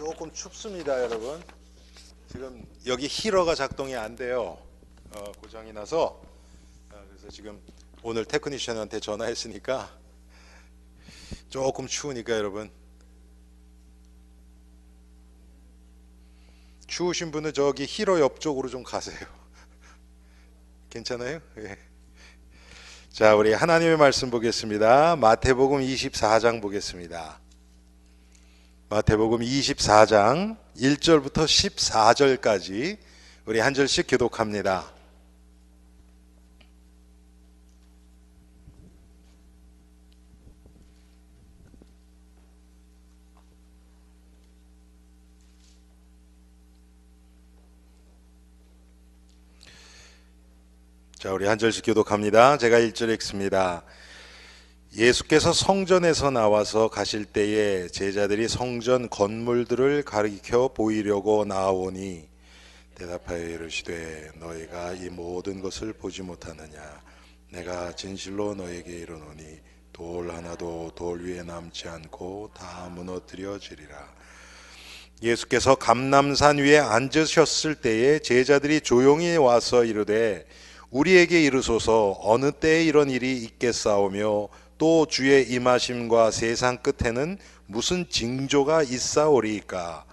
조금 춥습니다, 여러분. 지금 여기 히러가 작동이 안 돼요. 고장이 나서. 그래서 지금 오늘 테크니션한테 전화했으니까 조금 추우니까 여러분, 추우신 분은 저기 히러 옆쪽으로 좀 가세요. 괜찮아요? 예. 자, 우리 하나님의 말씀 보겠습니다. 마태복음 24장 보겠습니다. 마태복음 24장 1절부터 14절까지 우리 한 절씩 교독합니다. 자, 우리 한 절씩 교독합니다. 제가 1절 읽습니다. 예수께서 성전에서 나와서 가실 때에 제자들이 성전 건물들을 가리켜 보이려고 나아오니 대답하여 이르시되 너희가 이 모든 것을 보지 못하느냐. 내가 진실로 너희에게 이르노니 돌 하나도 돌 위에 남지 않고 다 무너뜨려지리라. 예수께서 감람산 위에 앉으셨을 때에 제자들이 조용히 와서 이르되 우리에게 이르소서 어느 때에 이런 일이 있겠사오며 또 주의 임하심과 세상 끝에는 무슨 징조가 있사오리이까.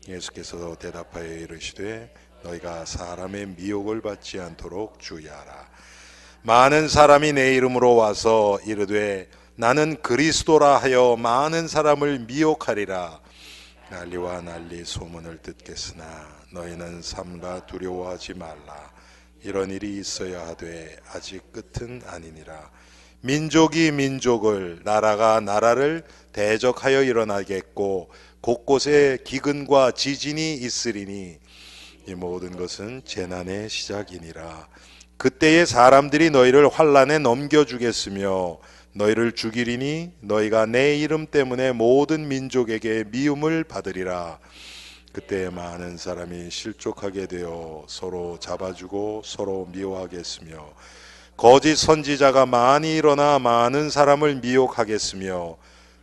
예수께서 대답하여 이르시되 너희가 사람의 미혹을 받지 않도록 주의하라. 많은 사람이 내 이름으로 와서 이르되 나는 그리스도라 하여 많은 사람을 미혹하리라. 난리와 난리 소문을 듣겠으나 너희는 삼가 두려워하지 말라. 이런 일이 있어야 하되 아직 끝은 아니니라. 민족이 민족을 나라가 나라를 대적하여 일어나겠고 곳곳에 기근과 지진이 있으리니 이 모든 것은 재난의 시작이니라. 그때에 사람들이 너희를 환난에 넘겨주겠으며 너희를 죽이리니 너희가 내 이름 때문에 모든 민족에게 미움을 받으리라. 그때 많은 사람이 실족하게 되어 서로 잡아주고 서로 미워하겠으며 거짓 선지자가 많이 일어나 많은 사람을 미혹하겠으며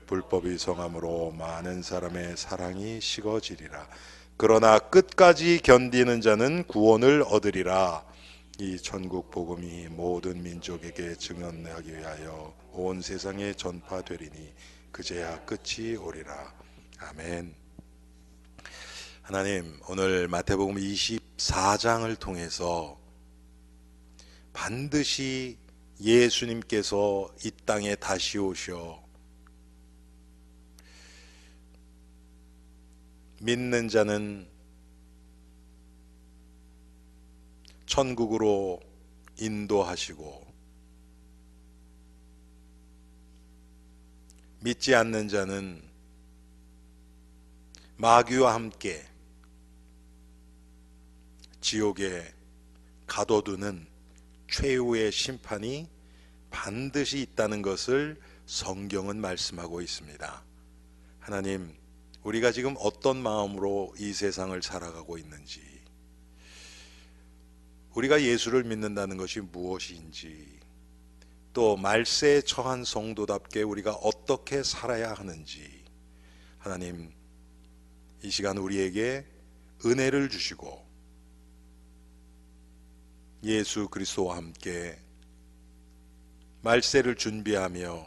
불법이 성함으로 많은 사람의 사랑이 식어지리라. 그러나 끝까지 견디는 자는 구원을 얻으리라. 이 천국 복음이 모든 민족에게 증언하기 위하여 온 세상에 전파되리니 그제야 끝이 오리라. 아멘. 하나님, 오늘 마태복음 24장을 통해서 반드시 예수님께서 이 땅에 다시 오셔 믿는 자는 천국으로 인도하시고 믿지 않는 자는 마귀와 함께 지옥에 가둬두는 최후의 심판이 반드시 있다는 것을 성경은 말씀하고 있습니다. 하나님, 우리가 지금 어떤 마음으로 이 세상을 살아가고 있는지, 우리가 예수를 믿는다는 것이 무엇인지, 또 말세에 처한 성도답게 우리가 어떻게 살아야 하는지, 하나님, 이 시간 우리에게 은혜를 주시고 예수 그리스도와 함께 말세를 준비하며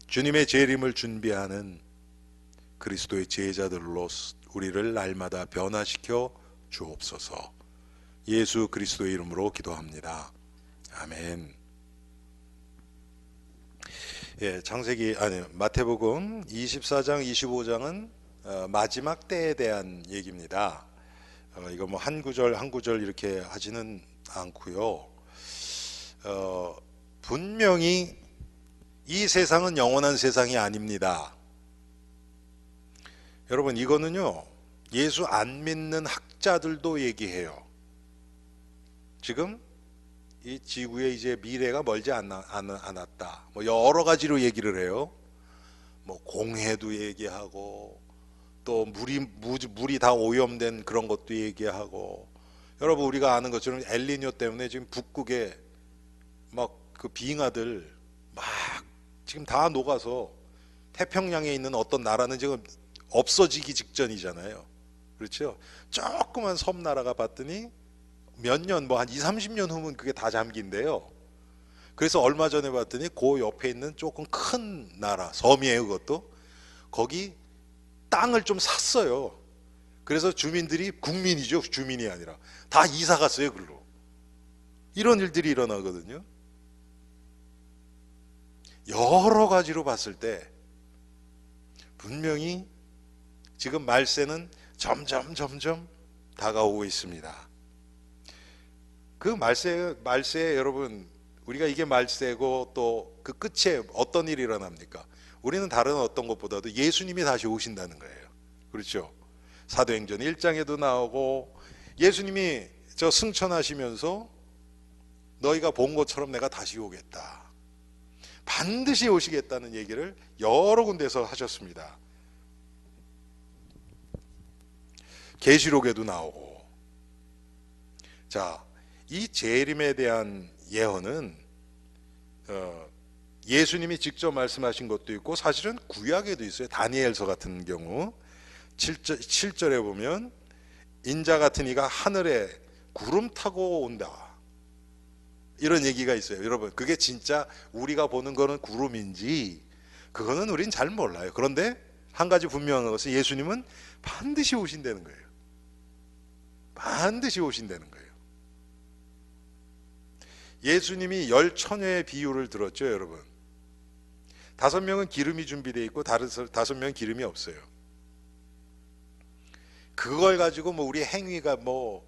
주님의 재림을 준비하는 그리스도의 제자들로 우리를 날마다 변화시켜 주옵소서. 예수 그리스도의 이름으로 기도합니다. 아멘. 예, 마태복음 24장, 25장은 마지막 때에 대한 얘기입니다. 이거 뭐 한 구절 한 구절 이렇게 하지는 않고요. 분명히 이 세상은 영원한 세상이 아닙니다. 여러분, 이거는요 예수 안 믿는 학자들도 얘기해요. 지금 이 지구의 이제 미래가 멀지 않았다. 뭐 여러 가지로 얘기를 해요. 뭐 공해도 얘기하고 또 물이 다 오염된 그런 것도 얘기하고, 여러분 우리가 아는 것처럼 엘니뇨 때문에 지금 북극에 막 그 빙하들 막 지금 다 녹아서 태평양에 있는 어떤 나라는 지금 없어지기 직전이잖아요. 그렇죠? 조그만 섬나라가 봤더니 몇 년, 뭐 한 2, 30년 후면 그게 다 잠긴대요. 그래서 얼마 전에 봤더니 그 옆에 있는 조금 큰 나라, 섬이에요 그것도. 거기 땅을 좀 샀어요. 그래서 주민들이, 국민이죠, 주민이 아니라, 다 이사 갔어요 글로. 이런 일들이 일어나거든요. 여러 가지로 봤을 때 분명히 지금 말세는 점점 다가오고 있습니다. 그 말세에 여러분, 우리가 이게 말세고 또 그 끝에 어떤 일이 일어납니까? 우리는 다른 어떤 것보다도 예수님이 다시 오신다는 거예요. 그렇죠? 사도행전 1장에도 나오고, 예수님이 저 승천하시면서 너희가 본 것처럼 내가 다시 오겠다, 반드시 오시겠다는 얘기를 여러 군데서 하셨습니다. 계시록에도 나오고. 자, 이 재림에 대한 예언은 예수님이 직접 말씀하신 것도 있고 사실은 구약에도 있어요. 다니엘서 같은 경우 7절에 보면 인자 같은 이가 하늘에 구름 타고 온다, 이런 얘기가 있어요. 여러분, 그게 진짜 우리가 보는 거는 구름인지 그거는 우린 잘 몰라요. 그런데 한 가지 분명한 것은 예수님은 반드시 오신다는 거예요. 반드시 오신다는 거예요. 예수님이 열 처녀의 비유를 들었죠, 여러분. 5명은 기름이 준비되어 있고 다른 5명은 기름이 없어요. 그걸 가지고 뭐 우리 행위가 뭐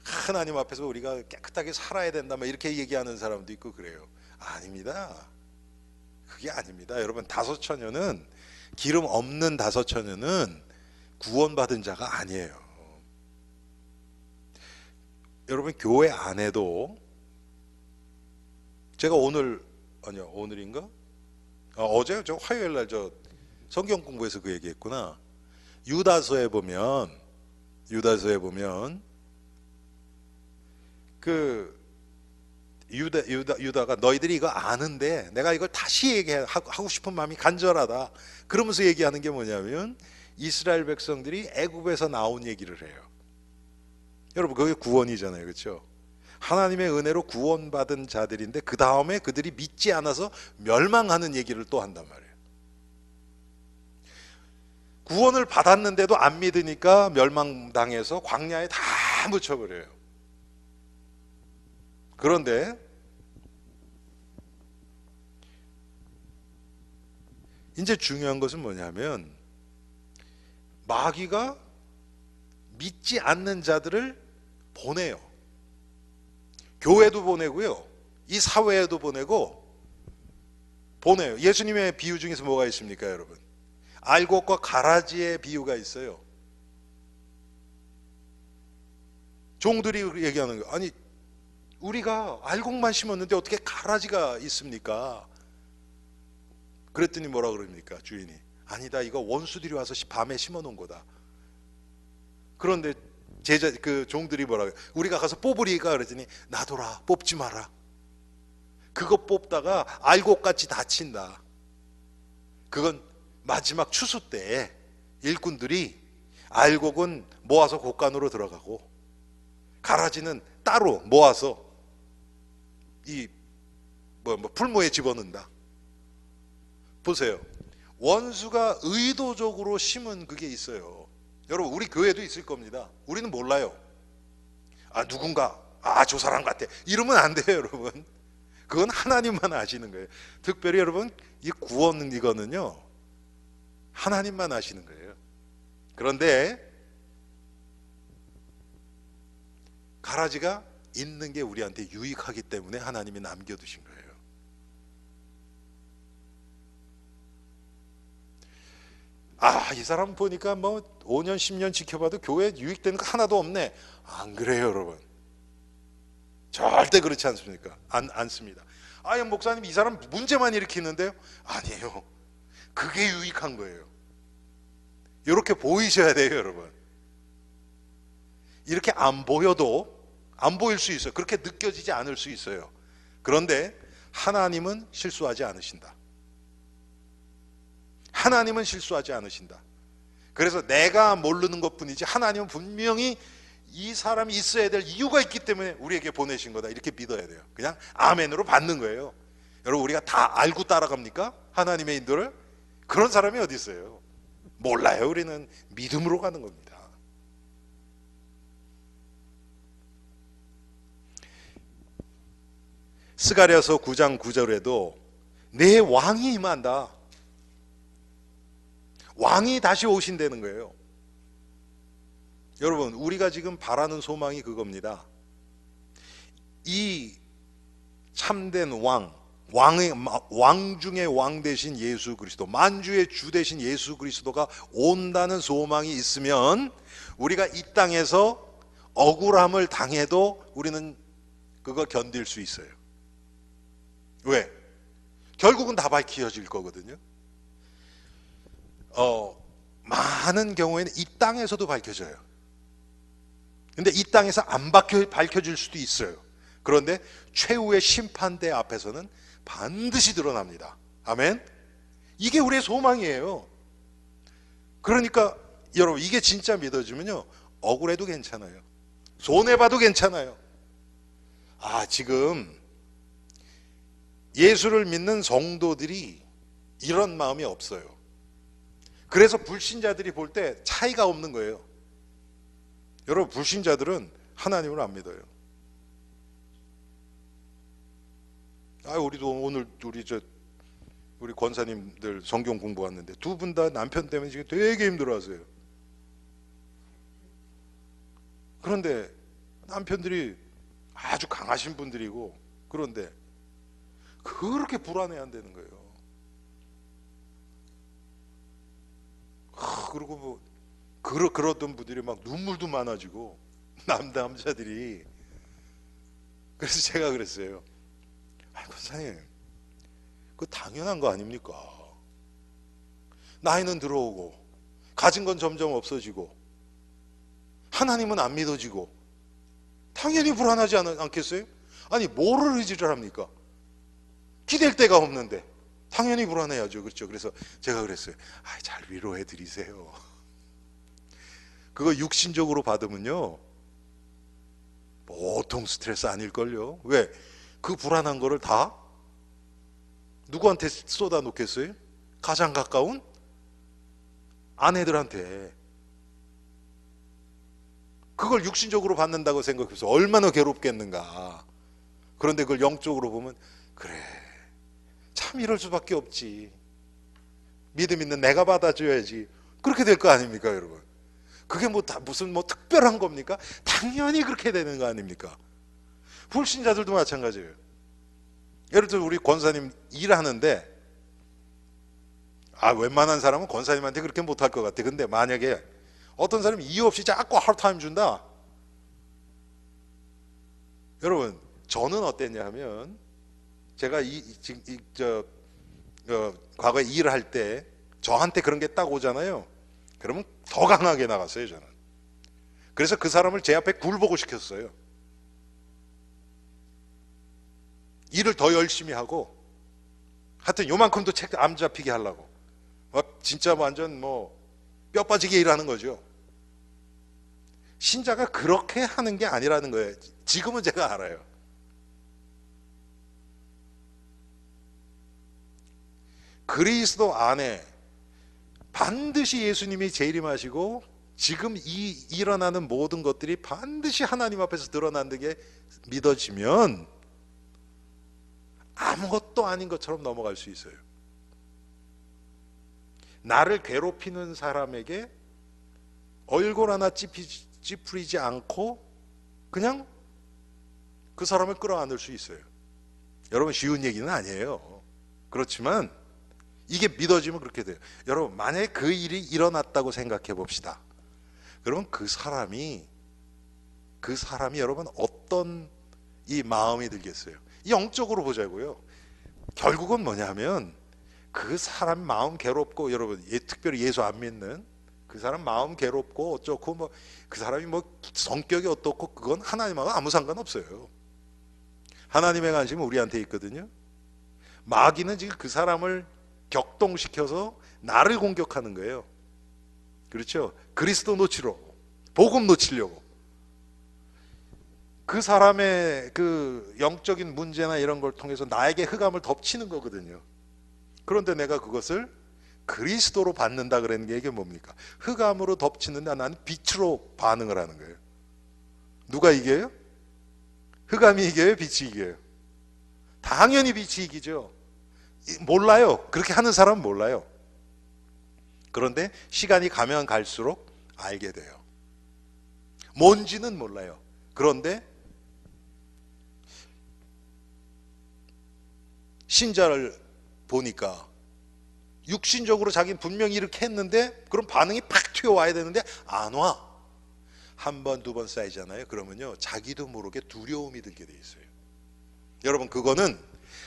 하나님 앞에서 우리가 깨끗하게 살아야 된다, 뭐 이렇게 얘기하는 사람도 있고 그래요. 아닙니다. 그게 아닙니다. 여러분, 5 처녀는, 기름 없는 5 처녀는 구원받은 자가 아니에요. 여러분, 교회 안에도, 제가 오늘인가? 어제 저 화요일 날 저 성경 공부에서 그 얘기했구나. 유다서에 보면 그 유다가 너희들이 이거 아는데 내가 이걸 다시 얘기하고 싶은 마음이 간절하다, 그러면서 얘기하는 게 뭐냐면 이스라엘 백성들이 애굽에서 나온 얘기를 해요. 여러분, 그게 구원이잖아요. 그렇죠? 하나님의 은혜로 구원받은 자들인데 그 다음에 그들이 믿지 않아서 멸망하는 얘기를 또 한단 말이에요. 구원을 받았는데도 안 믿으니까 멸망당해서 광야에 다 묻혀버려요. 그런데 이제 중요한 것은 뭐냐면 마귀가 믿지 않는 자들을 보내요. 교회도 보내고요, 이 사회에도 보내고 보내요. 예수님의 비유 중에서 뭐가 있습니까, 여러분? 알곡과 가라지의 비유가 있어요. 종들이 얘기하는 거, 아니 우리가 알곡만 심었는데 어떻게 가라지가 있습니까? 그랬더니 뭐라 그럽니까, 주인이? 아니다, 이거 원수들이 와서 밤에 심어 놓은 거다. 그런데 그 종들이 뭐라고, 우리가 가서 뽑으리까? 그러더니 놔둬라, 뽑지 마라. 그거 뽑다가 알곡같이 다친다. 그건 마지막 추수 때 일꾼들이 알곡은 모아서 곡간으로 들어가고 가라지는 따로 모아서 이 풀무에 집어넣는다. 보세요, 원수가 의도적으로 심은 그게 있어요. 여러분, 우리 교회도 있을 겁니다. 우리는 몰라요. 누군가 저 사람 같아 이러면 안 돼요, 여러분. 그건 하나님만 아시는 거예요. 특별히 여러분, 이 구원, 이거는요 하나님만 아시는 거예요. 그런데 가라지가 있는 게 우리한테 유익하기 때문에 하나님이 남겨두신 거예요. 이 사람 보니까 뭐 5년 10년 지켜봐도 교회에 유익되는 거 하나도 없네. 안 그래요, 여러분. 절대 그렇지 않습니까? 않습니다. 목사님, 이 사람 문제만 일으키는데요? 아니에요. 그게 유익한 거예요. 이렇게 보이셔야 돼요, 여러분. 이렇게 안 보여도, 안 보일 수 있어요. 그렇게 느껴지지 않을 수 있어요. 그런데 하나님은 실수하지 않으신다. 하나님은 실수하지 않으신다. 그래서 내가 모르는 것뿐이지 하나님은 분명히 이 사람이 있어야 될 이유가 있기 때문에 우리에게 보내신 거다, 이렇게 믿어야 돼요. 그냥 아멘으로 받는 거예요. 여러분, 우리가 다 알고 따라갑니까? 하나님의 인도를? 그런 사람이 어디 있어요? 몰라요. 우리는 믿음으로 가는 겁니다. 스가랴서 9장 9절에도 내 왕이 임한다, 왕이 다시 오신다는 거예요. 여러분, 우리가 지금 바라는 소망이 그겁니다. 이 참된 왕 중의 왕 되신 예수 그리스도, 만주의 주 되신 예수 그리스도가 온다는 소망이 있으면 우리가 이 땅에서 억울함을 당해도 우리는 그걸 견딜 수 있어요. 왜? 결국은 다 밝혀질 거거든요. 많은 경우에는 이 땅에서도 밝혀져요. 근데 이 땅에서 안 밝혀질 수도 있어요. 그런데 최후의 심판대 앞에서는 반드시 드러납니다. 아멘. 이게 우리의 소망이에요. 그러니까 여러분, 이게 진짜 믿어지면요, 억울해도 괜찮아요. 손해봐도 괜찮아요. 지금 예수를 믿는 성도들이 이런 마음이 없어요. 그래서 불신자들이 볼 때 차이가 없는 거예요. 여러분, 불신자들은 하나님을 안 믿어요. 우리도 오늘 우리 권사님들 성경 공부하는데 두 분 다 남편 때문에 지금 되게 힘들어하세요. 그런데 남편들이 아주 강하신 분들이고, 그런데 그렇게 불안해한다는 거예요. 그리고 그러던 분들이 막 눈물도 많아지고, 남자들이. 그래서 제가 그랬어요. 권사님, 그거 당연한 거 아닙니까? 나이는 들어오고 가진 건 점점 없어지고 하나님은 안 믿어지고 당연히 불안하지 않겠어요? 뭐를 의지를 합니까? 기댈 데가 없는데 당연히 불안해야죠. 그렇죠? 그래서 제가 그랬어요. 잘 위로해 드리세요. 그거 육신적으로 받으면요, 보통 스트레스 아닐걸요. 왜? 그 불안한 거를 다 누구한테 쏟아 놓겠어요? 가장 가까운 아내들한테. 그걸 육신적으로 받는다고 생각해서 얼마나 괴롭겠는가. 그런데 그걸 영적으로 보면, 그래, 참 이럴 수밖에 없지, 믿음 있는 내가 받아줘야지, 그렇게 될 거 아닙니까, 여러분? 그게 무슨 특별한 겁니까? 당연히 그렇게 되는 거 아닙니까? 불신자들도 마찬가지예요. 예를 들어 우리 권사님 일하는데, 웬만한 사람은 권사님한테 그렇게 못할 것 같아. 근데 만약에 어떤 사람이 이유 없이 자꾸 하루타임 준다. 여러분, 저는 어땠냐 하면, 제가 과거에 일을 할 때 저한테 그런 게 딱 오잖아요. 그러면 더 강하게 나갔어요, 저는. 그래서 그 사람을 제 앞에 굴복을 시켰어요. 일을 더 열심히 하고, 하여튼 요만큼도 책 안 잡히게 하려고 진짜 완전 뼈 빠지게 일하는 거죠. 신자가 그렇게 하는 게 아니라는 거예요. 지금은 제가 알아요. 그리스도 안에 반드시 예수님이 재림하시고 지금 일어나는 모든 것들이 반드시 하나님 앞에서 드러나는 게 믿어지면 아무것도 아닌 것처럼 넘어갈 수 있어요. 나를 괴롭히는 사람에게 얼굴 하나 찌푸리지 않고 그냥 그 사람을 끌어안을 수 있어요. 여러분, 쉬운 얘기는 아니에요. 그렇지만 이게 믿어지면 그렇게 돼요. 여러분, 만약에 그 일이 일어났다고 생각해 봅시다. 그러면 그 사람이 여러분 어떤 이 마음이 들겠어요? 영적으로 보자고요. 결국은 뭐냐면 그 사람 마음 괴롭고, 여러분 특별히 예수 안 믿는 그 사람 마음 괴롭고 어쩌고 그 사람이 성격이 어떻고 그건 하나님하고 아무 상관없어요. 하나님의 관심은 우리한테 있거든요. 마귀는 지금 그 사람을 격동시켜서 나를 공격하는 거예요. 그렇죠? 그리스도 놓치려고, 복음 놓치려고. 그 사람의 그 영적인 문제나 이런 걸 통해서 나에게 흑암을 덮치는 거거든요. 그런데 내가 그것을 그리스도로 받는다 그러는 게 이게 뭡니까? 흑암으로 덮치는데 나는 빛으로 반응을 하는 거예요. 누가 이겨요? 흑암이 이겨요? 빛이 이겨요? 당연히 빛이 이기죠. 몰라요. 그렇게 하는 사람은 몰라요. 그런데 시간이 가면 갈수록 알게 돼요. 뭔지는 몰라요. 그런데 신자를 보니까 육신적으로 자기는 분명히 이렇게 했는데 그런 반응이 팍 튀어와야 되는데 안 와. 한 번, 두 번 쌓이잖아요. 그러면요, 자기도 모르게 두려움이 들게 돼 있어요. 여러분, 그거는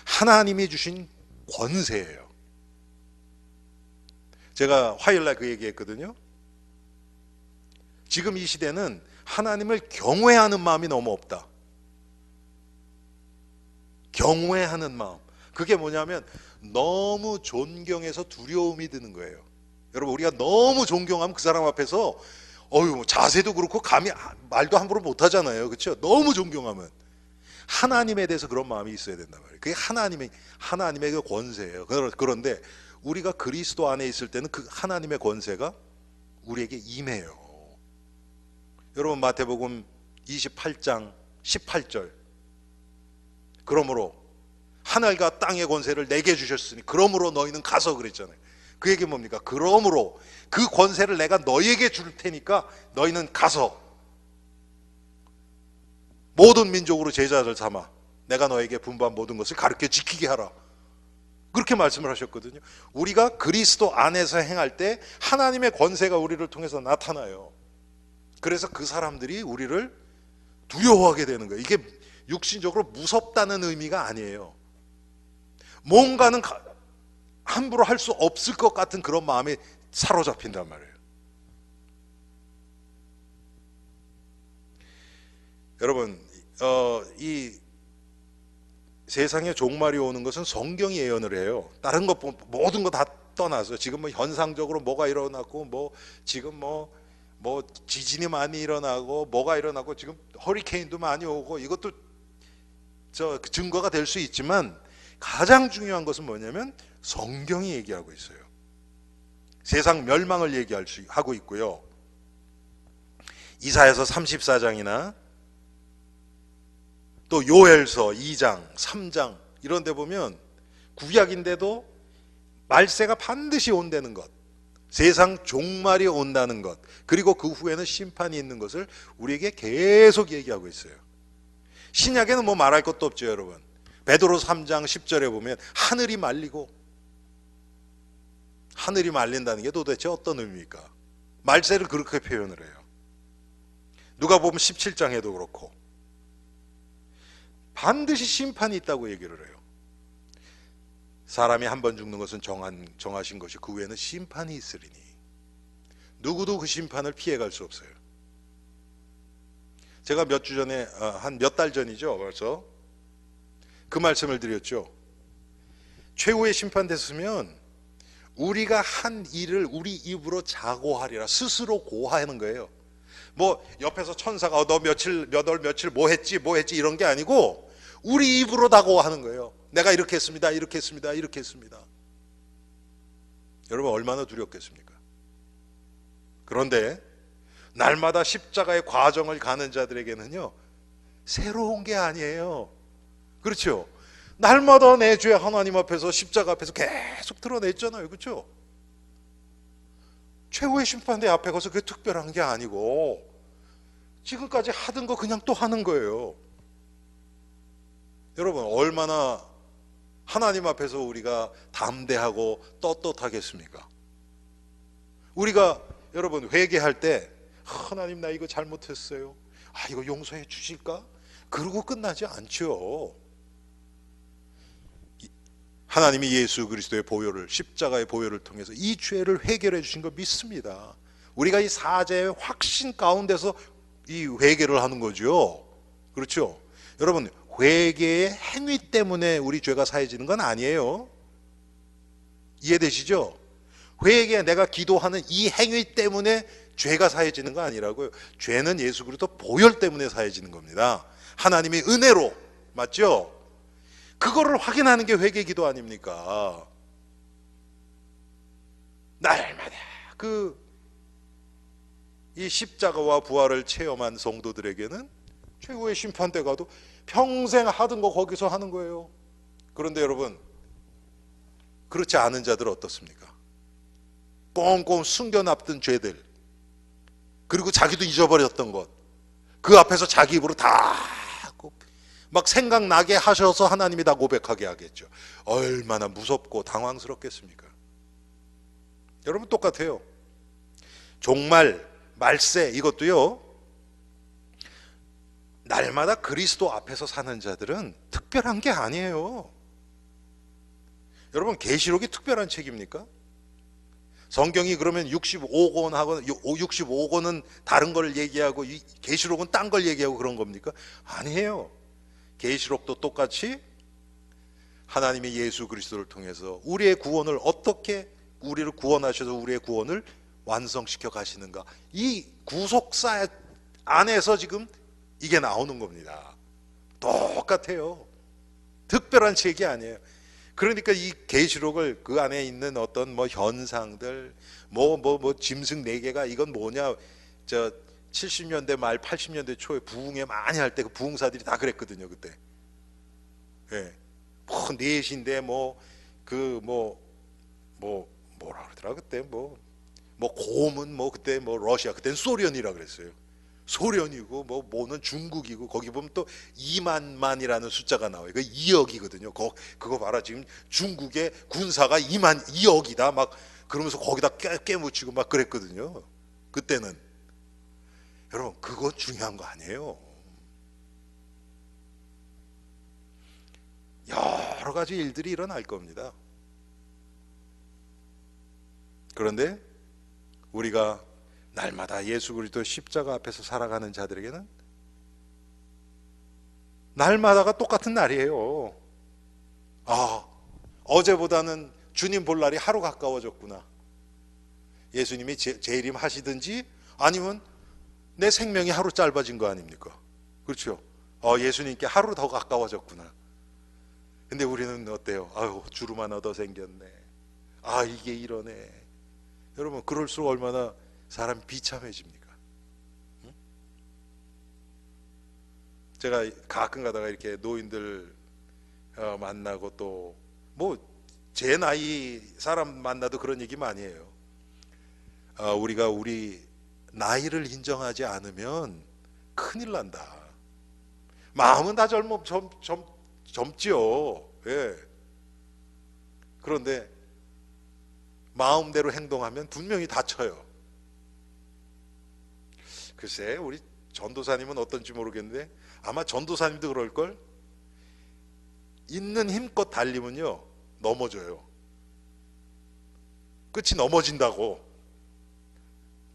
하나님이 주신 권세예요. 제가 화요일날 그 얘기했거든요. 지금 이 시대는 하나님을 경외하는 마음이 너무 없다. 경외하는 마음. 그게 뭐냐면 너무 존경해서 두려움이 드는 거예요. 여러분, 우리가 너무 존경하면 그 사람 앞에서 자세도 그렇고 감히 말도 함부로 못 하잖아요. 그렇죠? 너무 존경하면. 하나님에 대해서 그런 마음이 있어야 된단 말이에요. 그게 하나님의 그 권세예요. 그런데 우리가 그리스도 안에 있을 때는 그 하나님의 권세가 우리에게 임해요. 여러분, 마태복음 28장 18절. 그러므로 하늘과 땅의 권세를 내게 주셨으니 그러므로 너희는 가서 그랬잖아요. 그 얘기 뭡니까? 그러므로 그 권세를 내가 너희에게 줄 테니까 너희는 가서 모든 민족으로 제자들 삼아 내가 너에게 분부한 모든 것을 가르쳐 지키게 하라. 그렇게 말씀을 하셨거든요. 우리가 그리스도 안에서 행할 때 하나님의 권세가 우리를 통해서 나타나요. 그래서 그 사람들이 우리를 두려워하게 되는 거예요. 이게 육신적으로 무섭다는 의미가 아니에요. 뭔가는 함부로 할 수 없을 것 같은 그런 마음이 사로잡힌단 말이에요. 여러분, 이 세상에 종말이 오는 것은 성경이 예언을 해요. 다른 것 모든 거 다 떠나서 지금 뭐 현상적으로 뭐가 일어났고 지금 지진이 많이 일어나고 뭐가 일어나고 지금 허리케인도 많이 오고 이것도 증거가 될 수 있지만 가장 중요한 것은 뭐냐면 성경이 얘기하고 있어요. 세상 멸망을 하고 있고요. 이사야서 34장이나 또 요엘서 2장, 3장 이런 데 보면 구약인데도 말세가 반드시 온다는 것, 세상 종말이 온다는 것, 그리고 그 후에는 심판이 있는 것을 우리에게 계속 얘기하고 있어요. 신약에는 뭐 말할 것도 없죠, 여러분. 베드로 3장 10절에 보면 하늘이 말린다는 게 도대체 어떤 의미입니까? 말세를 그렇게 표현을 해요. 누가복음 17장에도 그렇고 반드시 심판이 있다고 얘기를 해요. 사람이 한 번 죽는 것은 정하신 것이 그 후에는 심판이 있으리니 누구도 그 심판을 피해갈 수 없어요. 제가 몇 주 전에 한 몇 달 전이죠, 벌써 그 말씀을 드렸죠. 최후의 심판 됐으면 우리가 한 일을 우리 입으로 자고하리라. 스스로 고하는 거예요. 뭐 옆에서 천사가 너 몇 월 며칠 뭐 했지 이런 게 아니고 우리 입으로 다 고하는 거예요. 내가 이렇게 했습니다. 이렇게 했습니다. 이렇게 했습니다. 여러분, 얼마나 두렵겠습니까? 그런데 날마다 십자가의 과정을 가는 자들에게는요, 새로운 게 아니에요. 그렇죠? 날마다 내 죄 하나님 앞에서 십자가 앞에서 계속 드러냈잖아요. 그렇죠? 최후의 심판대 앞에 가서 그게 특별한 게 아니고 지금까지 하던 거 그냥 또 하는 거예요. 여러분, 얼마나 하나님 앞에서 우리가 담대하고 떳떳하겠습니까? 우리가 여러분 회개할 때 하나님 나 이거 잘못했어요. 이거 용서해 주실까? 그러고 끝나지 않죠. 하나님이 예수 그리스도의 보혈을, 십자가의 보혈을 통해서 이 죄를 해결해 주신 거 믿습니다. 우리가 이 사죄의 확신 가운데서 이 회개를 하는 거죠. 그렇죠? 여러분, 회개의 행위 때문에 우리 죄가 사해지는 건 아니에요. 이해되시죠? 회개, 내가 기도하는 이 행위 때문에 죄가 사해지는 거 아니라고요. 죄는 예수 그리스도 보혈 때문에 사해지는 겁니다. 하나님의 은혜로. 맞죠? 그거를 확인하는 게 회개 기도 아닙니까? 날마다 이 십자가와 부활을 체험한 성도들에게는 최고의 심판대 가도 평생 하던 거 거기서 하는 거예요. 그런데 여러분, 그렇지 않은 자들 어떻습니까? 꽁꽁 숨겨놨던 죄들, 그리고 자기도 잊어버렸던 것, 그 앞에서 자기 입으로 다 막 생각나게 하셔서 하나님이 다 고백하게 하겠죠. 얼마나 무섭고 당황스럽겠습니까? 여러분, 똑같아요. 종말, 말세, 이것도요, 날마다 그리스도 앞에서 사는 자들은 특별한 게 아니에요. 여러분, 계시록이 특별한 책입니까? 성경이 그러면 65권하고 65권은 다른 걸 얘기하고 계시록은 딴 걸 얘기하고 그런 겁니까? 아니에요. 계시록도 똑같이 하나님이 예수 그리스도를 통해서 우리의 구원을 어떻게 우리를 구원하셔서 우리의 구원을 완성시켜 가시는가, 이 구속사 안에서 지금 이게 나오는 겁니다. 똑같아요. 특별한 책이 아니에요. 그러니까 이 계시록을 그 안에 있는 어떤 뭐 현상들, 짐승 4개가 이건 뭐냐, 70년대 말 80년대 초에 부흥회 많이 할 때 그 부흥사들이 다 그랬거든요. 그때 넷인데 뭐라 그러더라 그때 곰은 그때 러시아, 그때는 소련이라 그랬어요. 소련이고 뭐는 중국이고, 거기 보면 또 2만만이라는 숫자가 나와요. 그 2억이거든요. 그거 봐라, 지금 중국의 군사가 2억이다 막 그러면서 거기다 깨묻히고 막 그랬거든요. 그때는. 여러분, 그거 중요한 거 아니에요. 여러 가지 일들이 일어날 겁니다. 그런데 우리가 날마다 예수 그리스도 십자가 앞에서 살아가는 자들에게는 날마다가 똑같은 날이에요. 어제보다는 주님 볼 날이 하루 가까워졌구나. 예수님이 재림 하시든지 아니면 내 생명이 하루 짧아진 거 아닙니까? 그렇죠? 예수님께 하루 더 가까워졌구나. 근데 우리는 어때요? 주름 하나 더 생겼네. 이게 이러네. 여러분, 그럴수록 얼마나 사람이 비참해집니까? 응? 제가 가끔 가다가 이렇게 노인들 만나고 또 제 나이 사람 만나도 그런 얘기 많이 해요. 우리가 우리 나이를 인정하지 않으면 큰일 난다. 마음은 다 젊지요. 예. 그런데 마음대로 행동하면 분명히 다쳐요. 글쎄, 우리 전도사님은 어떤지 모르겠는데 아마 전도사님도 그럴걸. 있는 힘껏 달리면요 넘어져요. 끝이 넘어진다고.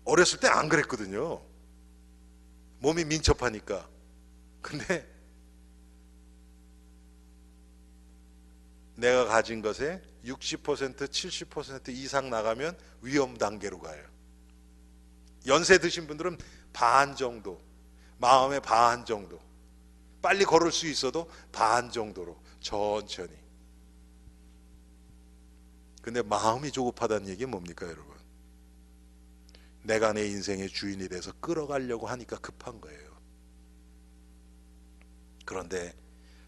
어렸을 때 안 그랬거든요. 몸이 민첩하니까. 근데 내가 가진 것에 60%, 70% 이상 나가면 위험 단계로 가요. 연세 드신 분들은 반 정도, 마음의 반 정도, 빨리 걸을 수 있어도 반 정도로 천천히. 근데 마음이 조급하다는 얘기는 뭡니까, 여러분? 내가 내 인생의 주인이 돼서 끌어가려고 하니까 급한 거예요. 그런데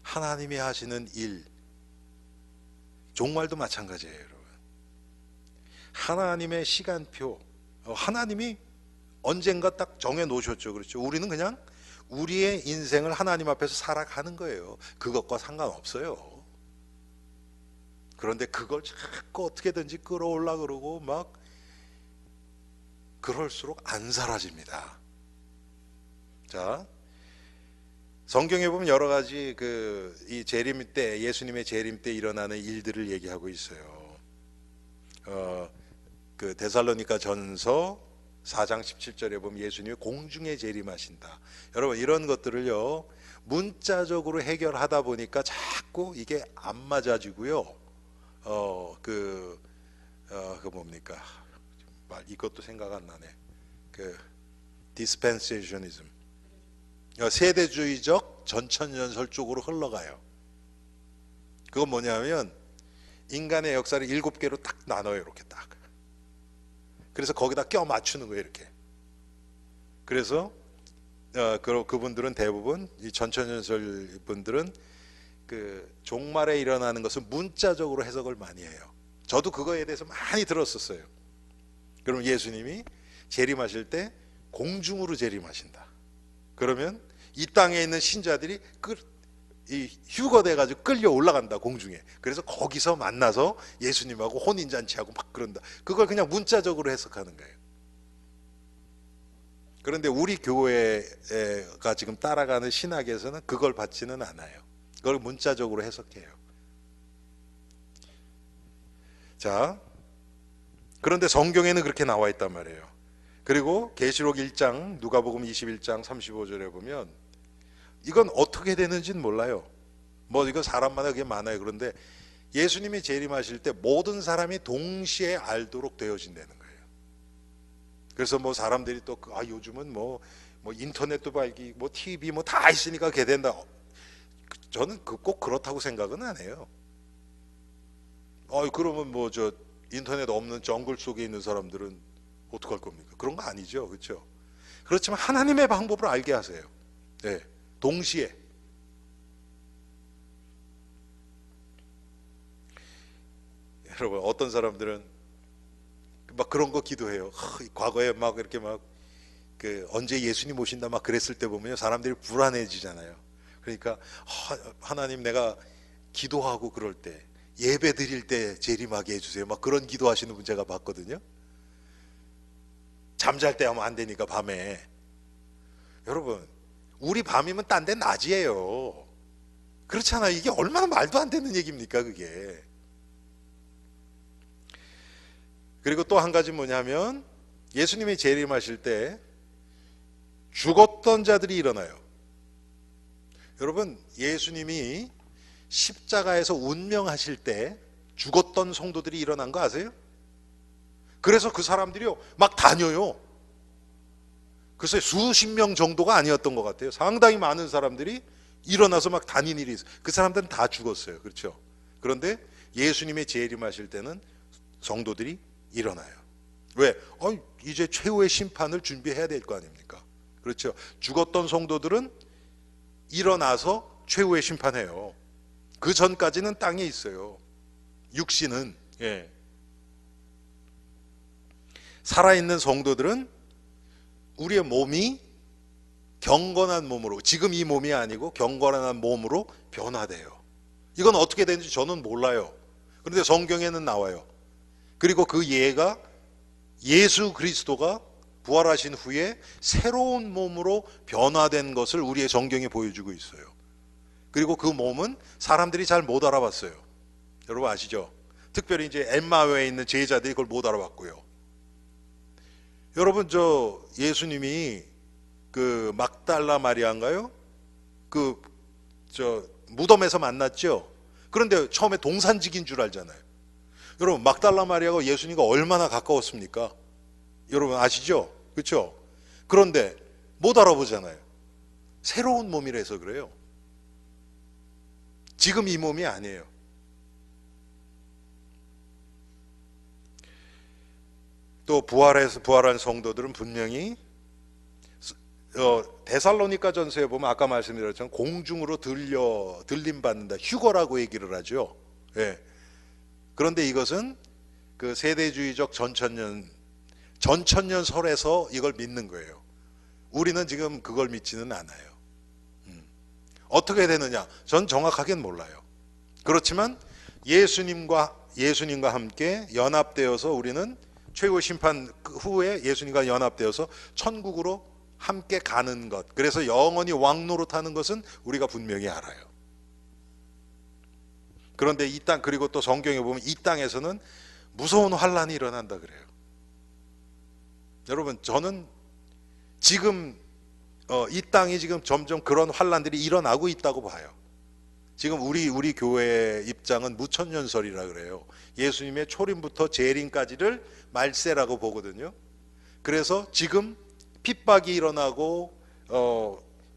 하나님이 하시는 일, 종말도 마찬가지예요, 여러분. 하나님의 시간표, 하나님이 언젠가 딱 정해 놓으셨죠. 그렇죠? 우리는 그냥 우리의 인생을 하나님 앞에서 살아가는 거예요. 그것과 상관없어요. 그런데 그걸 자꾸 어떻게든지 끌어올라 그러고 막 그럴수록 안 사라집니다. 자, 성경에 보면 여러 가지 이 재림 때, 예수님의 재림 때 일어나는 일들을 얘기하고 있어요. 데살로니가 전서 4장 17절에 보면 예수님이 공중에 재림하신다. 여러분, 이런 것들을요 문자적으로 해결하다 보니까 자꾸 이게 안 맞아지고요. 그 뭡니까? 이것도 생각 안 나네. 그 디스펜세이셔니즘, 세대주의적 전천년설 쪽으로 흘러가요. 그건 뭐냐면 인간의 역사를 7개로 딱 나눠요. 이렇게 딱. 그래서 거기다 껴 맞추는 거예요. 이렇게. 그래서 그분들은 대부분 이 전천년설 분들은 그 종말에 일어나는 것을 문자적으로 해석을 많이 해요. 저도 그거에 대해서 많이 들었었어요. 그럼 예수님이 재림하실 때 공중으로 재림하신다. 그러면 이 땅에 있는 신자들이 휴거돼 가지고 끌려 올라간다, 공중에. 그래서 거기서 만나서 예수님하고 혼인잔치하고 막 그런다. 그걸 그냥 문자적으로 해석하는 거예요. 그런데 우리 교회가 지금 따라가는 신학에서는 그걸 받지는 않아요. 그걸 문자적으로 해석해요. 자, 그런데 성경에는 그렇게 나와 있단 말이에요. 그리고 계시록 1장, 누가복음 21장 35절에 보면 이건 어떻게 되는지는 몰라요. 이거 사람마다 그게 많아요. 그런데 예수님이 재림하실 때 모든 사람이 동시에 알도록 되어진다는 거예요. 그래서 사람들이 또 요즘은 인터넷도 발기, TV 다 있으니까 그게 된다. 저는 꼭 그렇다고 생각은 안 해요. 그러면 인터넷 없는 정글 속에 있는 사람들은 어떡할 겁니까? 그런 거 아니죠. 그렇죠? 그렇지만 하나님의 방법으로 알게 하세요. 네, 동시에. 여러분, 어떤 사람들은 막 그런 거 기도해요. 과거에 막 이렇게 언제 예수님 오신다 막 그랬을 때 보면 사람들이 불안해지잖아요. 그러니까 하나님, 내가 기도하고 그럴 때, 예배 드릴 때 재림하게 해주세요. 막 그런 기도하시는 분 제가 봤거든요. 잠잘 때 하면 안 되니까 밤에. 여러분, 우리 밤이면 딴 데 낮이에요. 그렇잖아요. 이게 얼마나 말도 안 되는 얘기입니까, 그게. 그리고 또 한 가지 뭐냐면 예수님이 재림하실 때 죽었던 자들이 일어나요. 여러분, 예수님이 십자가에서 운명하실 때 죽었던 성도들이 일어난 거 아세요? 그래서 그 사람들이요 막 다녀요. 글쎄 수십 명 정도가 아니었던 것 같아요. 상당히 많은 사람들이 일어나서 막 다닌 일이 있어요. 그 사람들은 다 죽었어요. 그렇죠? 그런데 예수님의 재림하실 때는 성도들이 일어나요. 왜? 이제 최후의 심판을 준비해야 될 거 아닙니까? 그렇죠? 죽었던 성도들은 일어나서 최후의 심판해요. 그 전까지는 땅에 있어요. 육신은. 예. 살아있는 성도들은 우리의 몸이 경건한 몸으로, 지금 이 몸이 아니고 경건한 몸으로 변화돼요. 이건 어떻게 되는지 저는 몰라요. 그런데 성경에는 나와요. 그리고 그 예가 예수 그리스도가 부활하신 후에 새로운 몸으로 변화된 것을 우리의 성경이 보여주고 있어요. 그리고 그 몸은 사람들이 잘 못 알아봤어요. 여러분 아시죠? 특별히 이제 엠마오에 있는 제자들이 그걸 못 알아봤고요. 여러분, 예수님이 그 막달라 마리아인가요? 무덤에서 만났죠? 그런데 처음에 동산직인 줄 알잖아요. 여러분, 막달라 마리아가 예수님과 얼마나 가까웠습니까? 여러분 아시죠? 그렇죠? 그런데 못 알아보잖아요. 새로운 몸이라서 그래요. 지금 이 몸이 아니에요. 또 부활한 성도들은 분명히 데살로니가 전서에 보면 아까 말씀드렸지만 공중으로 들림 받는다, 휴거라고 얘기를 하죠. 예. 그런데 이것은 그 세대주의적 전천년설에서 이걸 믿는 거예요. 우리는 지금 그걸 믿지는 않아요. 어떻게 되느냐? 전 정확하게는 몰라요. 그렇지만 예수님과 함께 연합되어서 우리는 최후 심판 후에 예수님과 연합되어서 천국으로 함께 가는 것, 그래서 영원히 왕노릇하는 것은 우리가 분명히 알아요. 그런데 이 땅, 그리고 또 성경에 보면 이 땅에서는 무서운 환란이 일어난다 그래요. 여러분, 저는 지금 이 땅이 지금 점점 그런 환란들이 일어나고 있다고 봐요. 지금 우리 교회의 입장은 무천년설이라 그래요. 예수님의 초림부터 재림까지를 말세라고 보거든요. 그래서 지금 핍박이 일어나고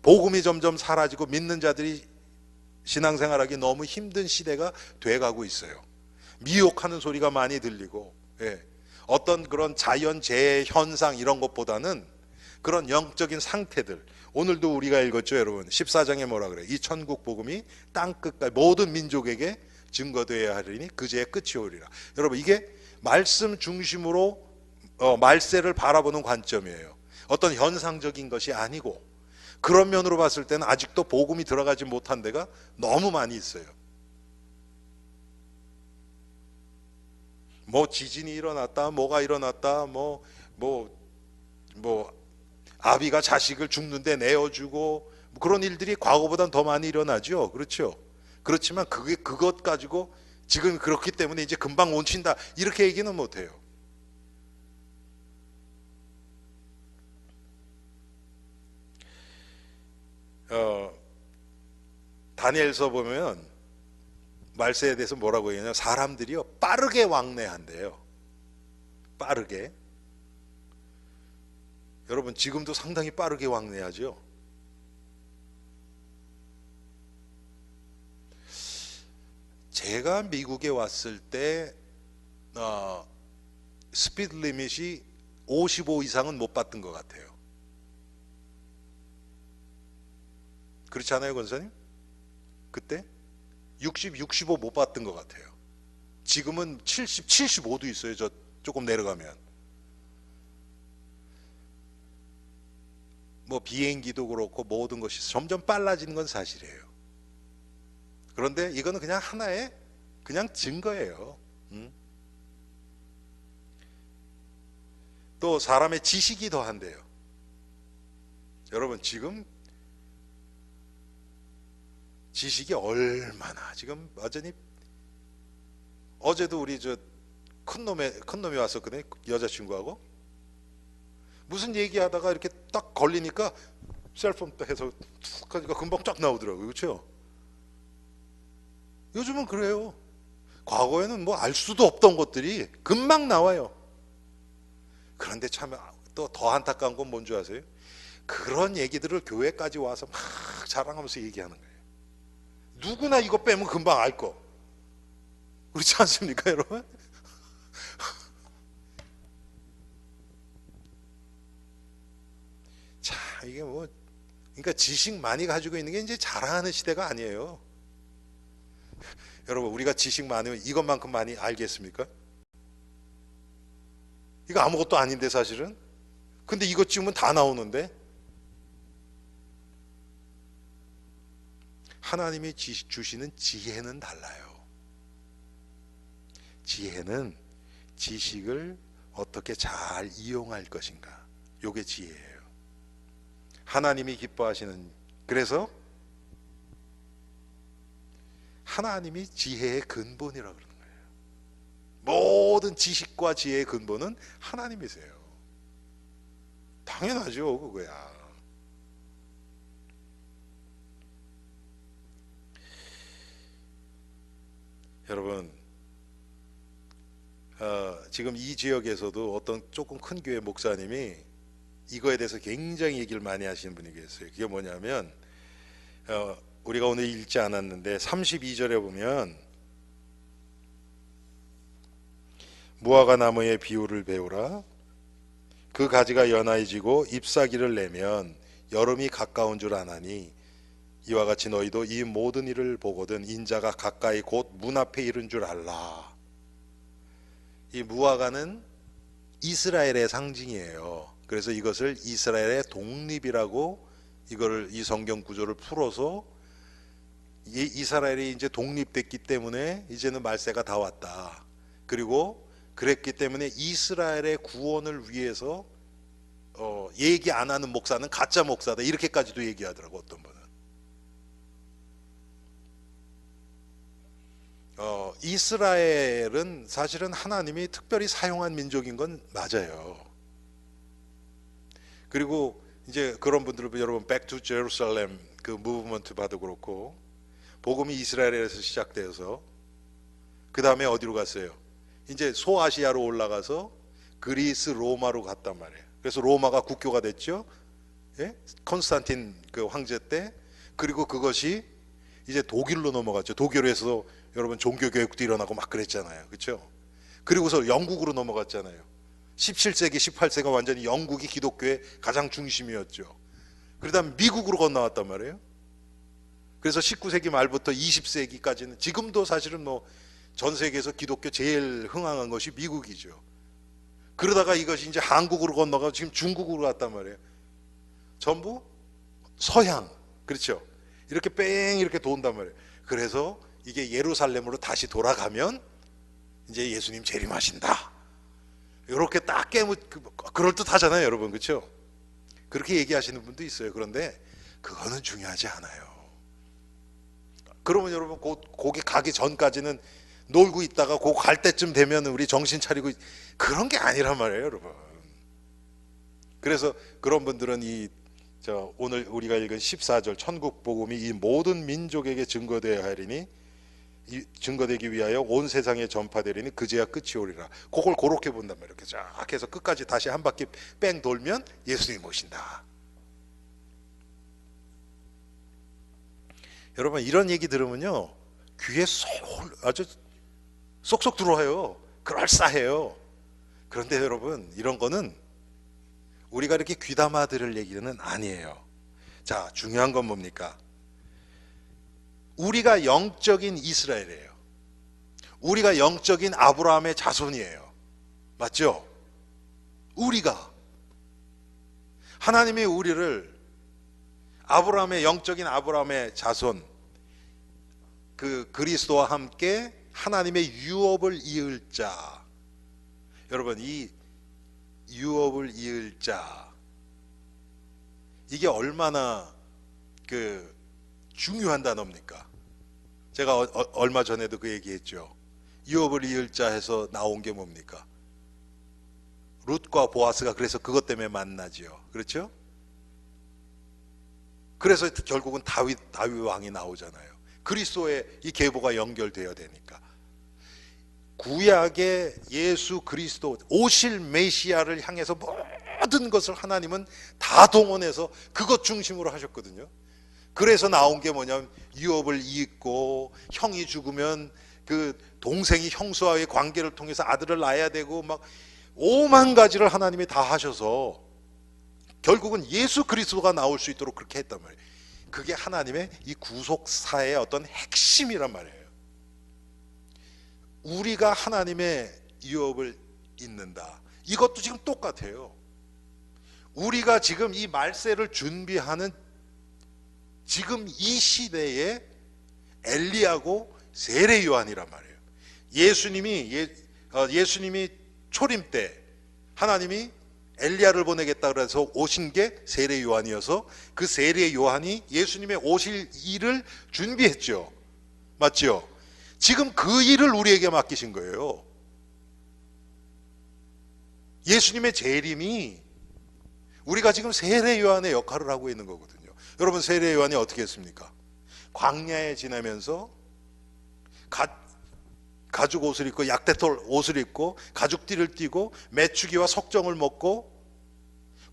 복음이 점점 사라지고 믿는 자들이 신앙생활하기 너무 힘든 시대가 돼가고 있어요. 미혹하는 소리가 많이 들리고, 예. 어떤 그런 자연재해 현상 이런 것보다는 그런 영적인 상태들, 오늘도 우리가 읽었죠, 여러분. 14장에 뭐라 그래요? 이 천국 복음이 땅 끝까지 모든 민족에게 증거되어야 하리니 그제야 끝이 오리라. 여러분, 이게 말씀 중심으로 말세를 바라보는 관점이에요. 어떤 현상적인 것이 아니고, 그런 면으로 봤을 때는 아직도 복음이 들어가지 못한 데가 너무 많이 있어요. 뭐 지진이 일어났다, 뭐가 일어났다, 아비가 자식을 죽는데 내어주고, 그런 일들이 과거보단 더 많이 일어나죠. 그렇죠? 그렇지만 그것 가지고 지금 그렇기 때문에 이제 금방 온친다, 이렇게 얘기는 못해요. 다니엘서 보면 말세에 대해서 뭐라고 얘기하냐, 사람들이요 빠르게 왕래한대요. 빠르게. 여러분, 지금도 상당히 빠르게 왕래하죠. 제가 미국에 왔을 때 스피드 리밋이 55 이상은 못 봤던 것 같아요. 그렇지 않아요, 권사님? 그때 60, 65 못 봤던 것 같아요. 지금은 70, 75도 있어요. 저 조금 내려가면. 뭐 비행기도 그렇고 모든 것이 점점 빨라지는 건 사실이에요. 그런데 이거는 그냥 하나의 그냥 증거예요. 또 사람의 지식이 더한대요. 여러분, 지금 지식이 얼마나 지금 완전히, 어제도 우리 저 큰 놈이 왔었거든요. 여자친구하고 무슨 얘기하다가 이렇게 딱 걸리니까 셀폰 딱 해서 툭 하니까 금방 쫙 나오더라고요. 그렇죠? 요즘은 그래요. 과거에는 뭐 알 수도 없던 것들이 금방 나와요. 그런데 참 또 더 안타까운 건 뭔지 아세요? 그런 얘기들을 교회까지 와서 막 자랑하면서 얘기하는 거예요. 누구나 이거 빼면 금방 알 거. 그렇지 않습니까, 여러분? 자, 이게 뭐, 그러니까 지식 많이 가지고 있는 게 이제 자랑하는 시대가 아니에요. 여러분, 우리가 지식 많으면 이것만큼 많이 알겠습니까? 이거 아무것도 아닌데 사실은. 근데 이것 지우면 다 나오는데. 하나님이 주시는 지혜는 달라요. 지혜는 지식을 어떻게 잘 이용할 것인가, 요게 지혜예요. 하나님이 기뻐하시는, 그래서 하나님이 지혜의 근본이라고 그러는 거예요. 모든 지식과 지혜의 근본은 하나님이세요. 당연하죠, 그거야. 여러분, 지금 이 지역에서도 어떤 조금 큰 교회 목사님이 이거에 대해서 굉장히 얘기를 많이 하시는 분이 계세요. 그게 뭐냐면, 우리가 오늘 읽지 않았는데 32절에 보면 무화과 나무의 비유를 배우라. 그 가지가 연하이 지고 잎사귀를 내면 여름이 가까운 줄 아나니 이와 같이 너희도 이 모든 일을 보거든 인자가 가까이 곧 문 앞에 이른 줄 알라. 이 무화과는 이스라엘의 상징이에요. 그래서 이것을 이스라엘의 독립이라고, 이 성경 구조를 풀어서 이스라엘이 이제 독립됐기 때문에 이제는 말세가 다 왔다. 그리고 그랬기 때문에 이스라엘의 구원을 위해서 얘기 안 하는 목사는 가짜 목사다, 이렇게까지도 얘기하더라고, 어떤 분은. 이스라엘은 사실은 하나님이 특별히 사용한 민족인 건 맞아요. 그리고 이제 그런 분들은 여러분 Back to Jerusalem 그 무브먼트 봐도 그렇고, 복음이 이스라엘에서 시작되어서 그 다음에 어디로 갔어요? 이제 소아시아로 올라가서 그리스, 로마로 갔단 말이에요. 그래서 로마가 국교가 됐죠. 예? 콘스탄틴 그 황제 때. 그리고 그것이 이제 독일로 넘어갔죠. 독일에서 여러분 종교교육도 일어나고 막 그랬잖아요. 그렇죠? 그리고서 영국으로 넘어갔잖아요. 17세기, 18세기가 완전히 영국이 기독교의 가장 중심이었죠. 그러다 미국으로 건너왔단 말이에요. 그래서 19세기 말부터 20세기까지는 지금도 사실은 뭐 전 세계에서 기독교 제일 흥황한 것이 미국이죠. 그러다가 이것이 이제 한국으로 건너가 지금 중국으로 갔단 말이에요. 전부 서양, 그렇죠? 이렇게 뺑 이렇게 돈단 말이에요. 그래서 이게 예루살렘으로 다시 돌아가면 이제 예수님 재림하신다. 이렇게 딱 그럴듯하잖아요, 여러분, 그렇죠? 그렇게 얘기하시는 분도 있어요. 그런데 그거는 중요하지 않아요. 그러면 여러분 거기 가기 전까지는 놀고 있다가 그 갈 때쯤 되면 우리 정신 차리고 그런 게 아니란 말이에요, 여러분. 그래서 그런 분들은 오늘 우리가 읽은 14절 천국 복음이 이 모든 민족에게 증거되어야 하리니 증거되기 위하여 온 세상에 전파되리니 그제야 끝이 오리라. 그걸 그렇게 본단 말이에요. 이렇게 쫙 해서 끝까지 다시 한 바퀴 뺑 돌면 예수님이 오신다. 여러분 이런 얘기 들으면요 귀에 아주 쏙쏙 들어와요. 그럴싸해요. 그런데 여러분 이런 거는 우리가 이렇게 귀담아 들을 얘기는 아니에요. 자, 중요한 건 뭡니까? 우리가 영적인 이스라엘이에요. 우리가 영적인 아브라함의 자손이에요. 맞죠? 우리가 하나님이 우리를 아브라함의 영적인 아브라함의 자손 그 그리스도와 함께 하나님의 유업을 이을 자. 여러분 이 유업을 이을 자 이게 얼마나 그 중요한 단어입니까? 제가 얼마 전에도 그 얘기했죠. 유업을 이을 자 해서 나온 게 뭡니까? 룻과 보아스가 그래서 그것 때문에 만나지요. 그렇죠? 그래서 결국은 다윗 왕이 나오잖아요. 그리스도의 이 계보가 연결되어야 되니까. 구약의 예수 그리스도 오실 메시아를 향해서 모든 것을 하나님은 다 동원해서 그것 중심으로 하셨거든요. 그래서 나온 게 뭐냐면 유업을 잇고 형이 죽으면 그 동생이 형수와의 관계를 통해서 아들을 낳아야 되고 막 오만 가지를 하나님이 다 하셔서 결국은 예수 그리스도가 나올 수 있도록 그렇게 했단 말이에요. 그게 하나님의 이 구속사의 어떤 핵심이란 말이에요. 우리가 하나님의 유업을 잇는다. 이것도 지금 똑같아요. 우리가 지금 이 말세를 준비하는 지금 이 시대에 엘리야고 세례 요한이란 말이에요. 예수님이 초림 때 하나님이 엘리야를 보내겠다 그래서 오신 게 세례 요한이어서 그 세례 요한이 예수님의 오실 일을 준비했죠. 맞죠? 지금 그 일을 우리에게 맡기신 거예요. 예수님의 재림이 우리가 지금 세례 요한의 역할을 하고 있는 거거든요. 여러분 세례 요한이 어떻게 했습니까? 광야에 지나면서 가죽 옷을 입고 약대털 옷을 입고 가죽띠를 띠고 메추기와 석정을 먹고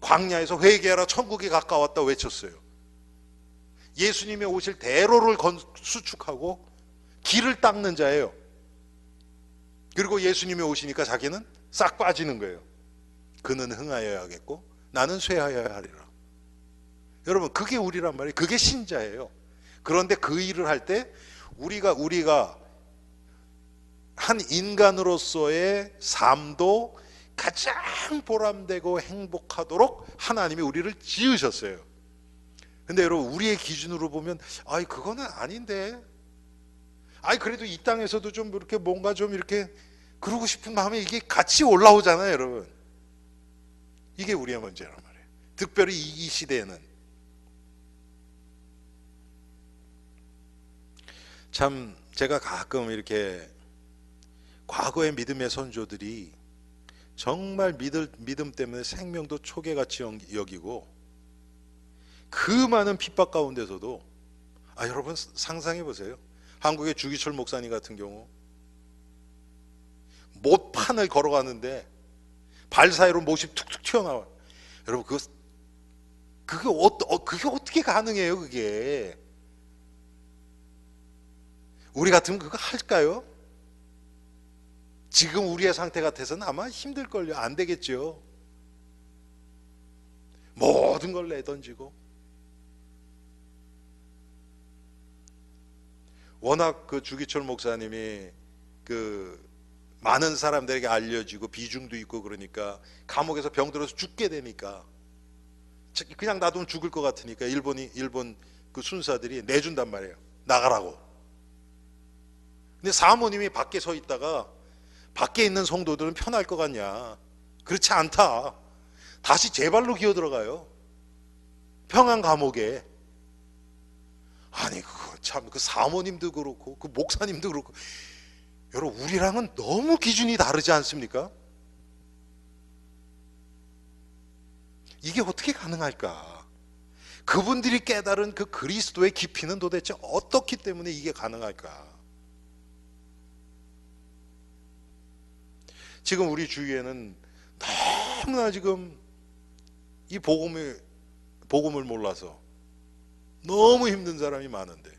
광야에서 회개하라 천국이 가까웠다 외쳤어요. 예수님이 오실 대로를 수축하고 길을 닦는 자예요. 그리고 예수님이 오시니까 자기는 싹 빠지는 거예요. 그는 흥하여야겠고 나는 쇠하여야 하리라. 여러분 그게 우리란 말이에요. 그게 신자예요. 그런데 그 일을 할 때 우리가 한 인간으로서의 삶도 가장 보람되고 행복하도록 하나님이 우리를 지으셨어요. 근데 여러분 우리의 기준으로 보면 아이 그거는 아닌데 아이 그래도 이 땅에서도 좀 이렇게 뭔가 좀 이렇게 그러고 싶은 마음에 이게 같이 올라오잖아요. 여러분 이게 우리의 문제란 말이에요. 특별히 이 시대에는 참 제가 가끔 이렇게 과거의 믿음의 선조들이 정말 믿음 때문에 생명도 초계같이 여기고 그 많은 핍박 가운데서도 여러분 상상해 보세요. 한국의 주기철 목사님 같은 경우 못판을 걸어가는데 발 사이로 못이 툭툭 튀어나와. 여러분 그게 어떻게 가능해요? 그게 우리 같으면 그거 할까요? 지금 우리의 상태 같아서는 아마 힘들걸요. 안 되겠죠. 모든 걸 내던지고. 워낙 그 주기철 목사님이 그 많은 사람들에게 알려지고 비중도 있고 그러니까 감옥에서 병들어서 죽게 되니까 그냥 놔두면 죽을 것 같으니까 일본 그 순사들이 내준단 말이에요. 나가라고. 근데 사모님이 밖에 서 있다가 밖에 있는 성도들은 편할 것 같냐? 그렇지 않다. 다시 제 발로 기어 들어가요. 평안 감옥에. 아니 그거 참 그 사모님도 그렇고 그 목사님도 그렇고 여러분 우리랑은 너무 기준이 다르지 않습니까? 이게 어떻게 가능할까? 그분들이 깨달은 그 그리스도의 깊이는 도대체 어떻기 때문에 이게 가능할까? 지금 우리 주위에는 너무나 지금 이 복음을 몰라서 너무 힘든 사람이 많은데,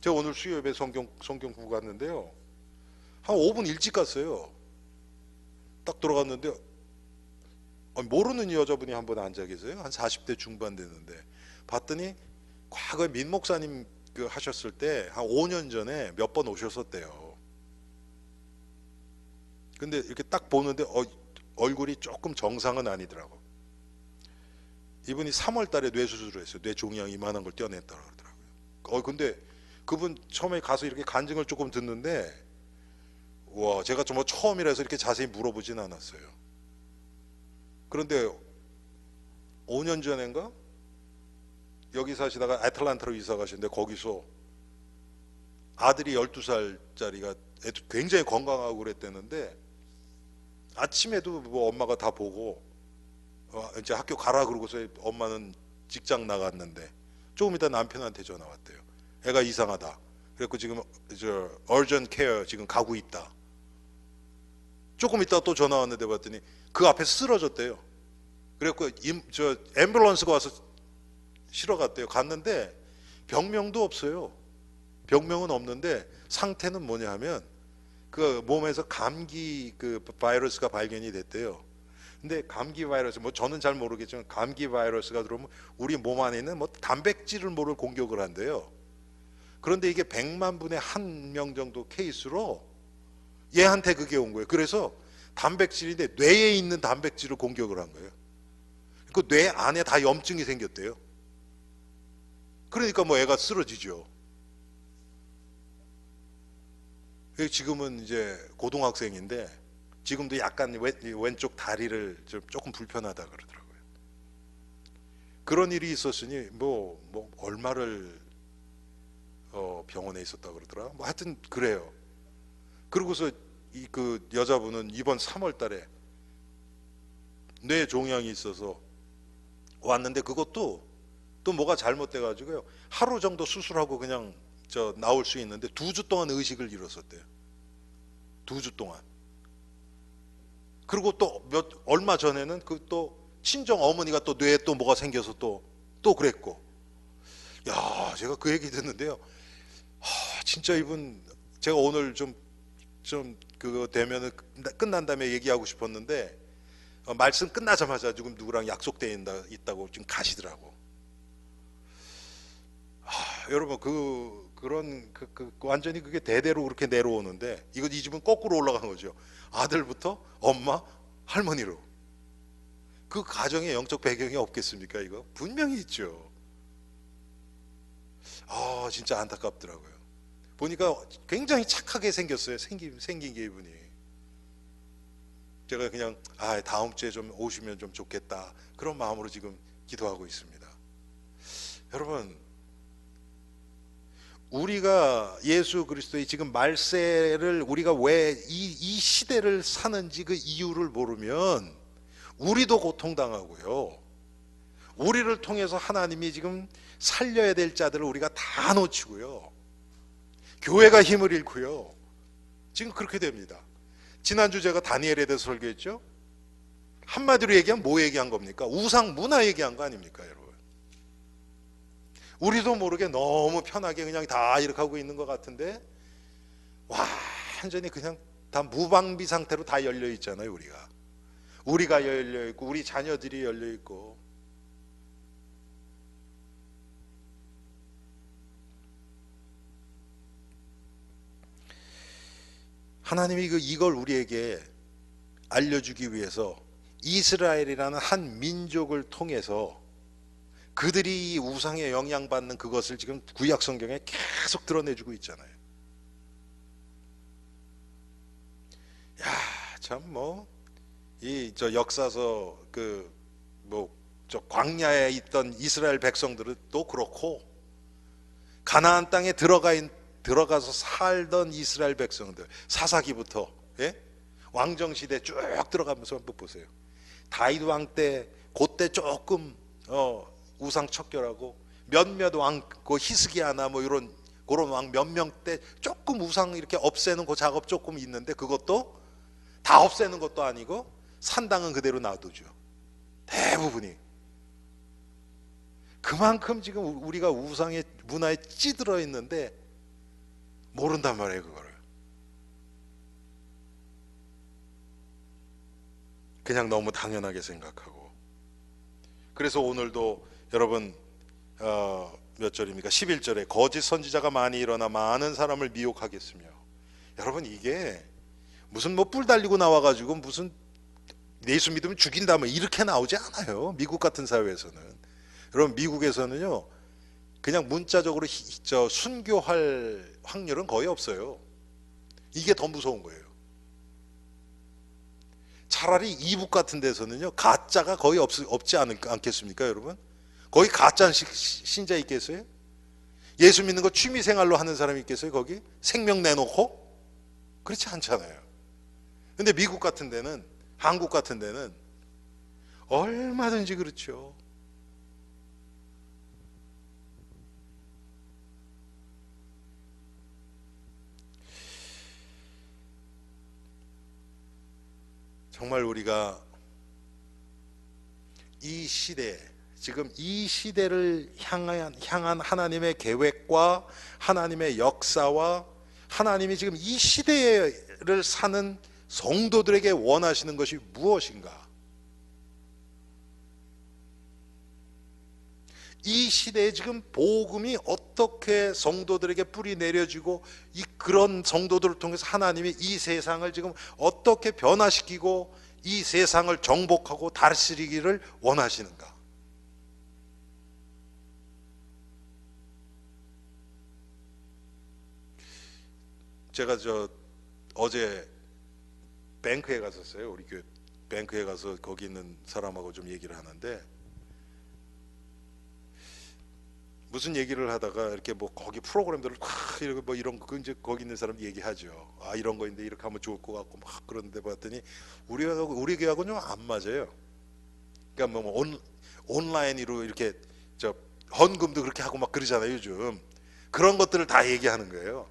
제가 오늘 수요예배 성경 보고 갔는데요, 한 5분 일찍 갔어요. 딱 들어갔는데 모르는 여자분이 한 분 앉아 계세요. 한 40대 중반 되는데 봤더니 과거에 민 목사님 그 하셨을 때 한 5년 전에 몇 번 오셨었대요. 근데 이렇게 딱 보는데 얼굴이 조금 정상은 아니더라고. 이분이 3월 달에 뇌 수술을 했어요. 뇌 종양 이만한 걸 떼어냈다고 그러더라고요. 근데 그분 처음에 가서 이렇게 간증을 조금 듣는데, 와, 제가 정말 처음이라서 이렇게 자세히 물어보진 않았어요. 그런데 5년 전인가 여기 사시다가 애틀란타로 이사 가셨는데 거기서 아들이 12살짜리가 굉장히 건강하고 그랬대는데 아침에도 뭐 엄마가 다 보고 이제 학교 가라 그러고서 엄마는 직장 나갔는데 조금 이따 남편한테 전화 왔대요. 애가 이상하다. 그래서 지금 urgent care 지금 가고 있다. 조금 이따 또 전화 왔는데 봤더니 그 앞에 쓰러졌대요. 그래갖고 앰뷸런스가 와서 실어 갔대요. 갔는데 병명도 없어요. 병명은 없는데 상태는 뭐냐 하면 그 몸에서 감기 그 바이러스가 발견이 됐대요. 근데 감기 바이러스, 뭐 저는 잘 모르겠지만 감기 바이러스가 들어오면 우리 몸 안에 있는 뭐 단백질을 모를 공격을 한대요. 그런데 이게 100만 분의 1명 정도 케이스로 얘한테 그게 온 거예요. 그래서 단백질인데 뇌에 있는 단백질을 공격을 한 거예요. 그 뇌 안에 다 염증이 생겼대요. 그러니까 뭐 애가 쓰러지죠. 지금은 이제 고등학생인데 지금도 약간 왼쪽 다리를 조금 불편하다 그러더라고요. 그런 일이 있었으니 뭐 얼마를 병원에 있었다 그러더라. 뭐 하여튼 그래요. 그러고서 그 여자분은 이번 3월 달에 뇌 종양이 있어서 왔는데 그것도 또 뭐가 잘못돼 가지고요. 하루 정도 수술하고 그냥 나올 수 있는데 2주 동안 의식을 잃었었대요. 2주 동안. 그리고 또 얼마 전에는 그 또 친정 어머니가 또 뇌에 또 뭐가 생겨서 또 그랬고. 야, 제가 그 얘기 듣는데요. 진짜 이분 제가 오늘 좀 그거 되면은 끝난 다음에 얘기하고 싶었는데 말씀 끝나자마자 지금 누구랑 약속돼 있다고 지금 가시더라고. 여러분 그런 완전히 그게 대대로 그렇게 내려오는데 이 집은 거꾸로 올라간 거죠. 아들부터 엄마, 할머니로. 그 가정에 영적 배경이 없겠습니까? 이거 분명히 있죠. 진짜 안타깝더라고요. 보니까 굉장히 착하게 생겼어요. 생긴 게 이분이. 제가 그냥 다음 주에 좀 오시면 좀 좋겠다 그런 마음으로 지금 기도하고 있습니다. 여러분, 우리가 예수 그리스도의 지금 말세를 우리가 왜 이 시대를 사는지 그 이유를 모르면 우리도 고통당하고요. 우리를 통해서 하나님이 지금 살려야 될 자들을 우리가 다 놓치고요, 교회가 힘을 잃고요, 지금 그렇게 됩니다. 지난주 제가 다니엘에 대해서 설교했죠. 한마디로 얘기하면 뭐 얘기한 겁니까? 우상 문화 얘기한 거 아닙니까, 여러분? 우리도 모르게 너무 편하게 그냥 다 이렇게 하고 있는 것 같은데 완전히 그냥 다 무방비 상태로 다 열려 있잖아요. 우리가 열려 있고 우리 자녀들이 열려 있고. 하나님이 이걸 우리에게 알려주기 위해서 이스라엘이라는 한 민족을 통해서 그들이 이 우상에 영향받는 그것을 지금 구약 성경에 계속 드러내주고 있잖아요. 야, 참 이 역사서 저 광야에 있던 이스라엘 백성들은 또 그렇고, 가나안 땅에 들어가서 살던 이스라엘 백성들, 사사기부터 왕정 시대 쭉 들어가면서 한번 보세요. 다윗 왕 때 그때 조금 우상 척결하고, 몇몇 왕, 히스기야나 이런 그런 왕 몇 명 때 조금 우상 이렇게 없애는 그 작업 조금 있는데, 그것도 다 없애는 것도 아니고 산당은 그대로 놔두죠. 대부분이. 그만큼 지금 우리가 우상의 문화에 찌들어 있는데 모른단 말이에요, 그거를. 그냥 너무 당연하게 생각하고. 그래서 오늘도 여러분 몇 절입니까? 11절에 거짓 선지자가 많이 일어나 많은 사람을 미혹하겠으며. 여러분, 이게 무슨 뿔 달리고 나와가지고 무슨 예수 믿으면 죽인다 이렇게 나오지 않아요. 미국 같은 사회에서는. 여러분, 미국에서는요 그냥 문자적으로 순교할 확률은 거의 없어요. 이게 더 무서운 거예요. 차라리 이북 같은 데서는요 가짜가 거의 없지 않겠습니까, 여러분? 거기 가짜 신자 있겠어요? 예수 믿는 거 취미생활로 하는 사람이 있겠어요, 거기? 생명 내놓고? 그렇지 않잖아요. 근데 미국 같은 데는, 한국 같은 데는 얼마든지 그렇죠. 정말 우리가 이 시대, 지금 이 시대를 향한 하나님의 계획과 하나님의 역사와 하나님이 지금 이 시대를 사는 성도들에게 원하시는 것이 무엇인가? 이 시대에 지금 복음이 어떻게 성도들에게 뿌리 내려지고, 그런 성도들을 통해서 하나님이 이 세상을 지금 어떻게 변화시키고 이 세상을 정복하고 다스리기를 원하시는가? 제가 어제 뱅크에 갔었어요. 우리 교회 뱅크에 가서 거기 있는 사람하고 좀 얘기를 하는데, 무슨 얘기를 하다가 이렇게 거기 프로그램들을 이렇게 이런 거 이제 거기 있는 사람 얘기하죠. 이런 거인데 이렇게 하면 좋을 것 같고 그런데 봤더니 우리 교회하고는 좀 안 맞아요. 그러니까 온라인으로 이렇게 헌금도 그렇게 하고 그러잖아요, 요즘. 그런 것들을 다 얘기하는 거예요.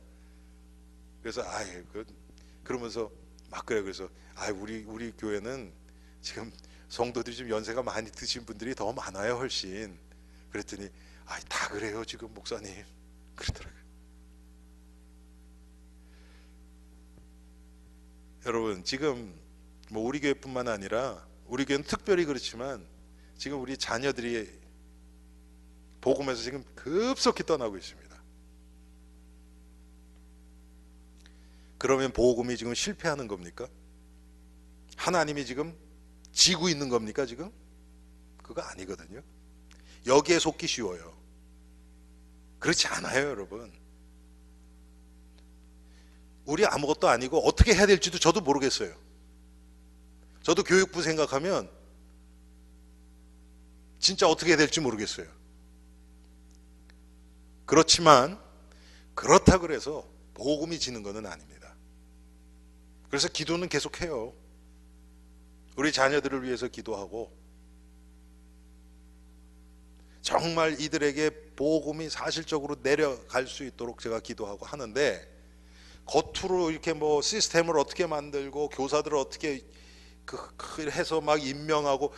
그래서 그러면서 그래요. 그래서 우리 교회는 지금 성도들이 좀 연세가 많이 드신 분들이 더 많아요, 훨씬. 그랬더니 다 그래요 지금 목사님, 그러더라고요. 여러분, 지금 우리 교회뿐만 아니라, 우리 교회는 특별히 그렇지만 지금 우리 자녀들이 복음에서 지금 급속히 떠나고 있습니다. 그러면 복음이 지금 실패하는 겁니까? 하나님이 지금 지고 있는 겁니까, 지금? 그거 아니거든요. 여기에 속기 쉬워요. 그렇지 않아요, 여러분. 우리 아무것도 아니고 어떻게 해야 될지도 저도 모르겠어요. 저도 교육부 생각하면 진짜 어떻게 해야 될지 모르겠어요. 그렇지만 그렇다 그래서 복음이 지는 것은 아닙니다. 그래서 기도는 계속해요. 우리 자녀들을 위해서 기도하고, 정말 이들에게 복음이 사실적으로 내려갈 수 있도록 제가 기도하고 하는데, 겉으로 이렇게 뭐 시스템을 어떻게 만들고 교사들을 어떻게 해서 막 임명하고,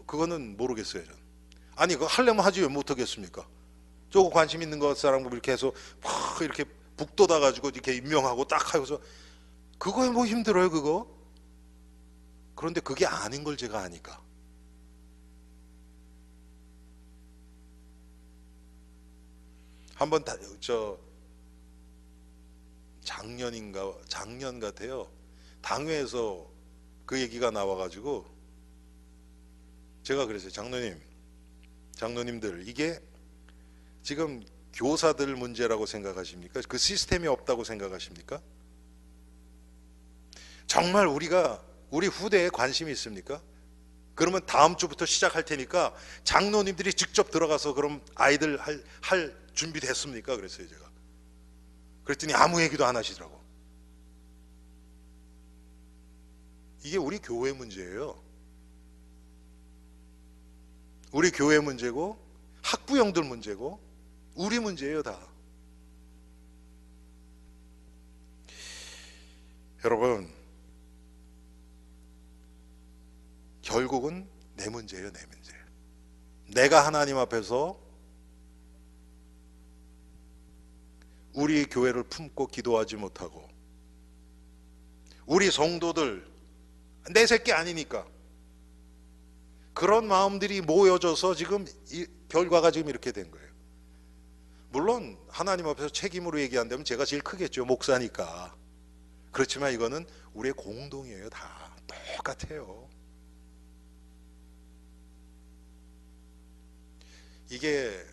그거는 모르겠어요. 저는. 아니 그거 하려면 하지 왜 못하겠습니까? 저거 관심 있는 것 사람 이렇게 해서 막 이렇게 북돋아 가지고 이렇게 임명하고 딱 하고서, 그거에 뭐 힘들어요 그거? 그런데 그게 아닌 걸 제가 아니까. 한번 작년 같아요. 당회에서 그 얘기가 나와가지고 제가 그랬어요. 장로님들, 이게 지금 교사들 문제라고 생각하십니까? 그 시스템이 없다고 생각하십니까? 정말 우리 후대에 관심이 있습니까? 그러면 다음 주부터 시작할 테니까 장로님들이 직접 들어가서 그럼 아이들 할 준비 됐습니까? 그랬어요 제가. 그랬더니 아무 얘기도 안 하시더라고. 이게 우리 교회 문제예요. 우리 교회 문제고 학부형들 문제고 우리 문제예요 다. 여러분, 결국은 내 문제예요, 내 문제. 내가 하나님 앞에서 우리 교회를 품고 기도하지 못하고, 우리 성도들 내 새끼 아니니까 그런 마음들이 모여져서 지금 이 결과가 지금 이렇게 된 거예요. 물론 하나님 앞에서 책임으로 얘기한다면 제가 제일 크겠죠, 목사니까. 그렇지만 이거는 우리의 공동이에요. 다 똑같아요. 이게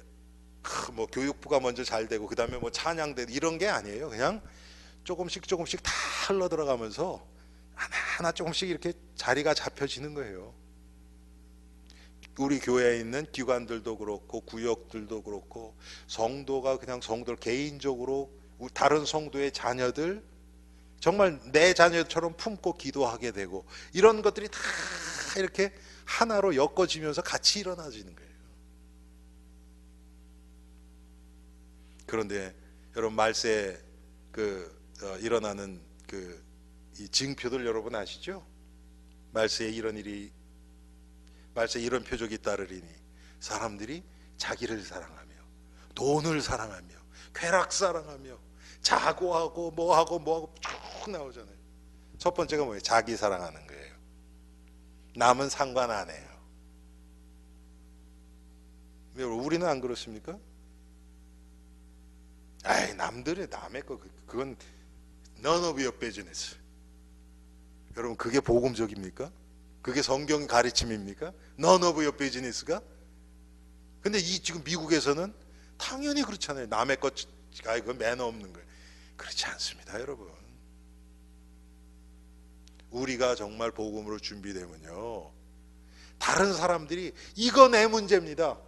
뭐 교육부가 먼저 잘 되고 그 다음에 뭐 찬양되고 이런 게 아니에요. 그냥 조금씩 다 흘러 들어가면서 하나하나 조금씩 이렇게 자리가 잡혀지는 거예요. 우리 교회에 있는 기관들도 그렇고 구역들도 그렇고, 성도가 그냥 성도를 개인적으로 다른 성도의 자녀들 정말 내 자녀처럼 품고 기도하게 되고, 이런 것들이 다 이렇게 하나로 엮어지면서 같이 일어나지는 거예요. 그런데 여러분, 말세에 일어나는 이 징표들 여러분 아시죠? 말세에 이런 표적이 따르리니 사람들이 자기를 사랑하며 돈을 사랑하며 쾌락 사랑하며 자고하고 뭐하고 쭉 나오잖아요. 첫 번째가 뭐예요? 자기 사랑하는 거예요. 남은 상관 안 해요. 우리는 안 그렇습니까? 아이, 남의 거 그건 none of your business. 여러분, 그게 복음적입니까? 그게 성경 가르침입니까? none of your business가? 근데 지금 미국에서는 당연히 그렇잖아요. 남의 것, 그건 매너 없는 거예요. 그렇지 않습니다, 여러분. 우리가 정말 복음으로 준비되면요, 다른 사람들이 이거 내 문제입니다,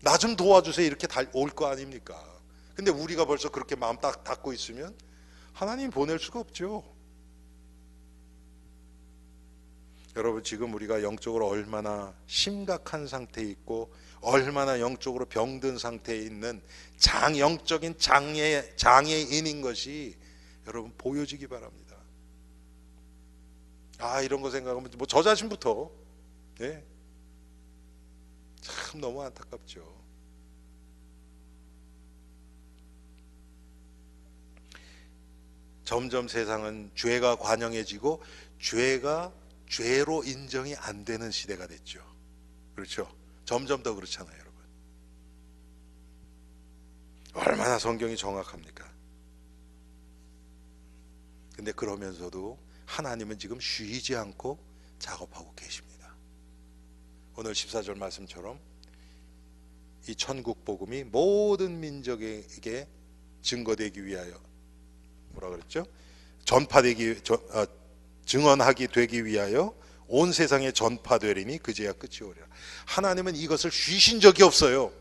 나 좀 도와주세요, 이렇게 올 거 아닙니까? 근데 우리가 벌써 그렇게 마음 딱 닫고 있으면 하나님 보낼 수가 없죠. 여러분, 지금 우리가 영적으로 얼마나 심각한 상태에 있고 얼마나 영적으로 병든 상태에 있는 영적인 장애인인 것이 여러분 보여지기 바랍니다. 이런 거 생각하면 뭐 저 자신부터 참 너무 안타깝죠. 점점 세상은 죄가 관영해지고 죄가 죄로 인정이 안 되는 시대가 됐죠. 그렇죠? 점점 더 그렇잖아요, 여러분. 얼마나 성경이 정확합니까? 근데 그러면서도 하나님은 지금 쉬지 않고 작업하고 계십니다. 오늘 14절 말씀처럼 이 천국 복음이 모든 민족에게 증거되기 위하여, 뭐라 그랬죠? 증언하기 되기 위하여 온 세상에 전파되리니 그제야 끝이 오리라. 하나님은 이것을 쉬신 적이 없어요.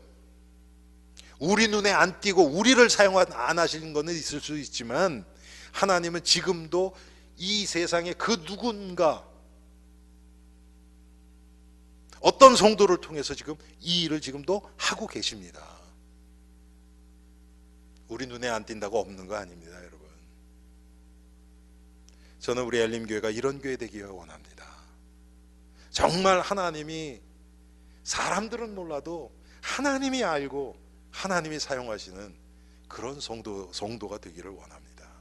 우리 눈에 안 띄고 우리를 사용 안 하시는 것은 있을 수 있지만, 하나님은 지금도 이 세상에 그 누군가, 어떤 어떤 성도를 통해서 지금 이 일을 지금도 하고 계십니다. 우리 눈에 안 띈다고 없는 거 아닙니다, 여러분. 저는 우리 엘림교회가 이런 교회 되기를 원합니다. 정말 하나님이, 사람들은 몰라도 하나님이 알고 하나님이 사용하시는 그런 성도가 되기를 원합니다.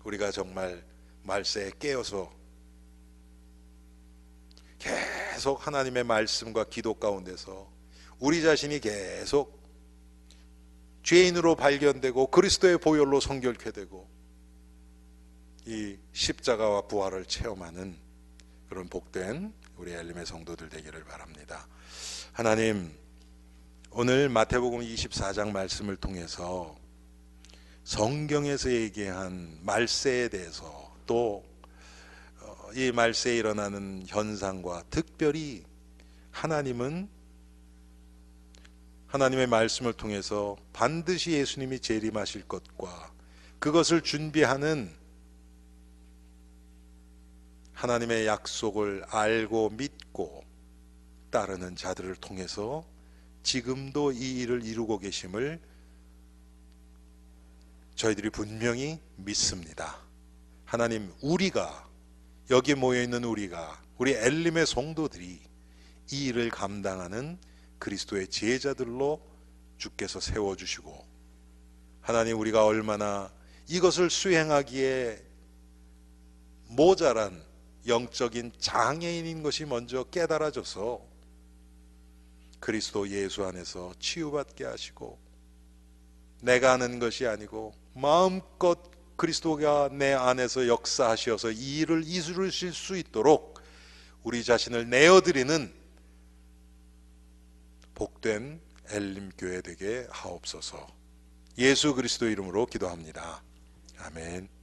우리가 정말 말세에 깨어서 계속 하나님의 말씀과 기도 가운데서 우리 자신이 계속 죄인으로 발견되고 그리스도의 보혈로 성결케 되고 이 십자가와 부활을 체험하는 그런 복된 우리 엘림의 성도들 되기를 바랍니다. 하나님, 오늘 마태복음 24장 말씀을 통해서 성경에서 얘기한 말세에 대해서 또 이 말세에 일어나는 현상과 특별히 하나님은 하나님의 말씀을 통해서 반드시 예수님이 재림하실 것과 그것을 준비하는 하나님의 약속을 알고 믿고 따르는 자들을 통해서 지금도 이 일을 이루고 계심을 저희들이 분명히 믿습니다. 하나님, 우리가 여기 모여있는 우리 엘림의 성도들이 이 일을 감당하는 그리스도의 제자들로 주께서 세워주시고, 하나님, 우리가 얼마나 이것을 수행하기에 모자란 영적인 장애인인 것이 먼저 깨달아져서 그리스도 예수 안에서 치유받게 하시고, 내가 하는 것이 아니고 마음껏 그리스도가 내 안에서 역사하셔서 이 일을 이루실 수 있도록 우리 자신을 내어드리는 복된 엘림교회 되게 하옵소서. 예수 그리스도 이름으로 기도합니다. 아멘.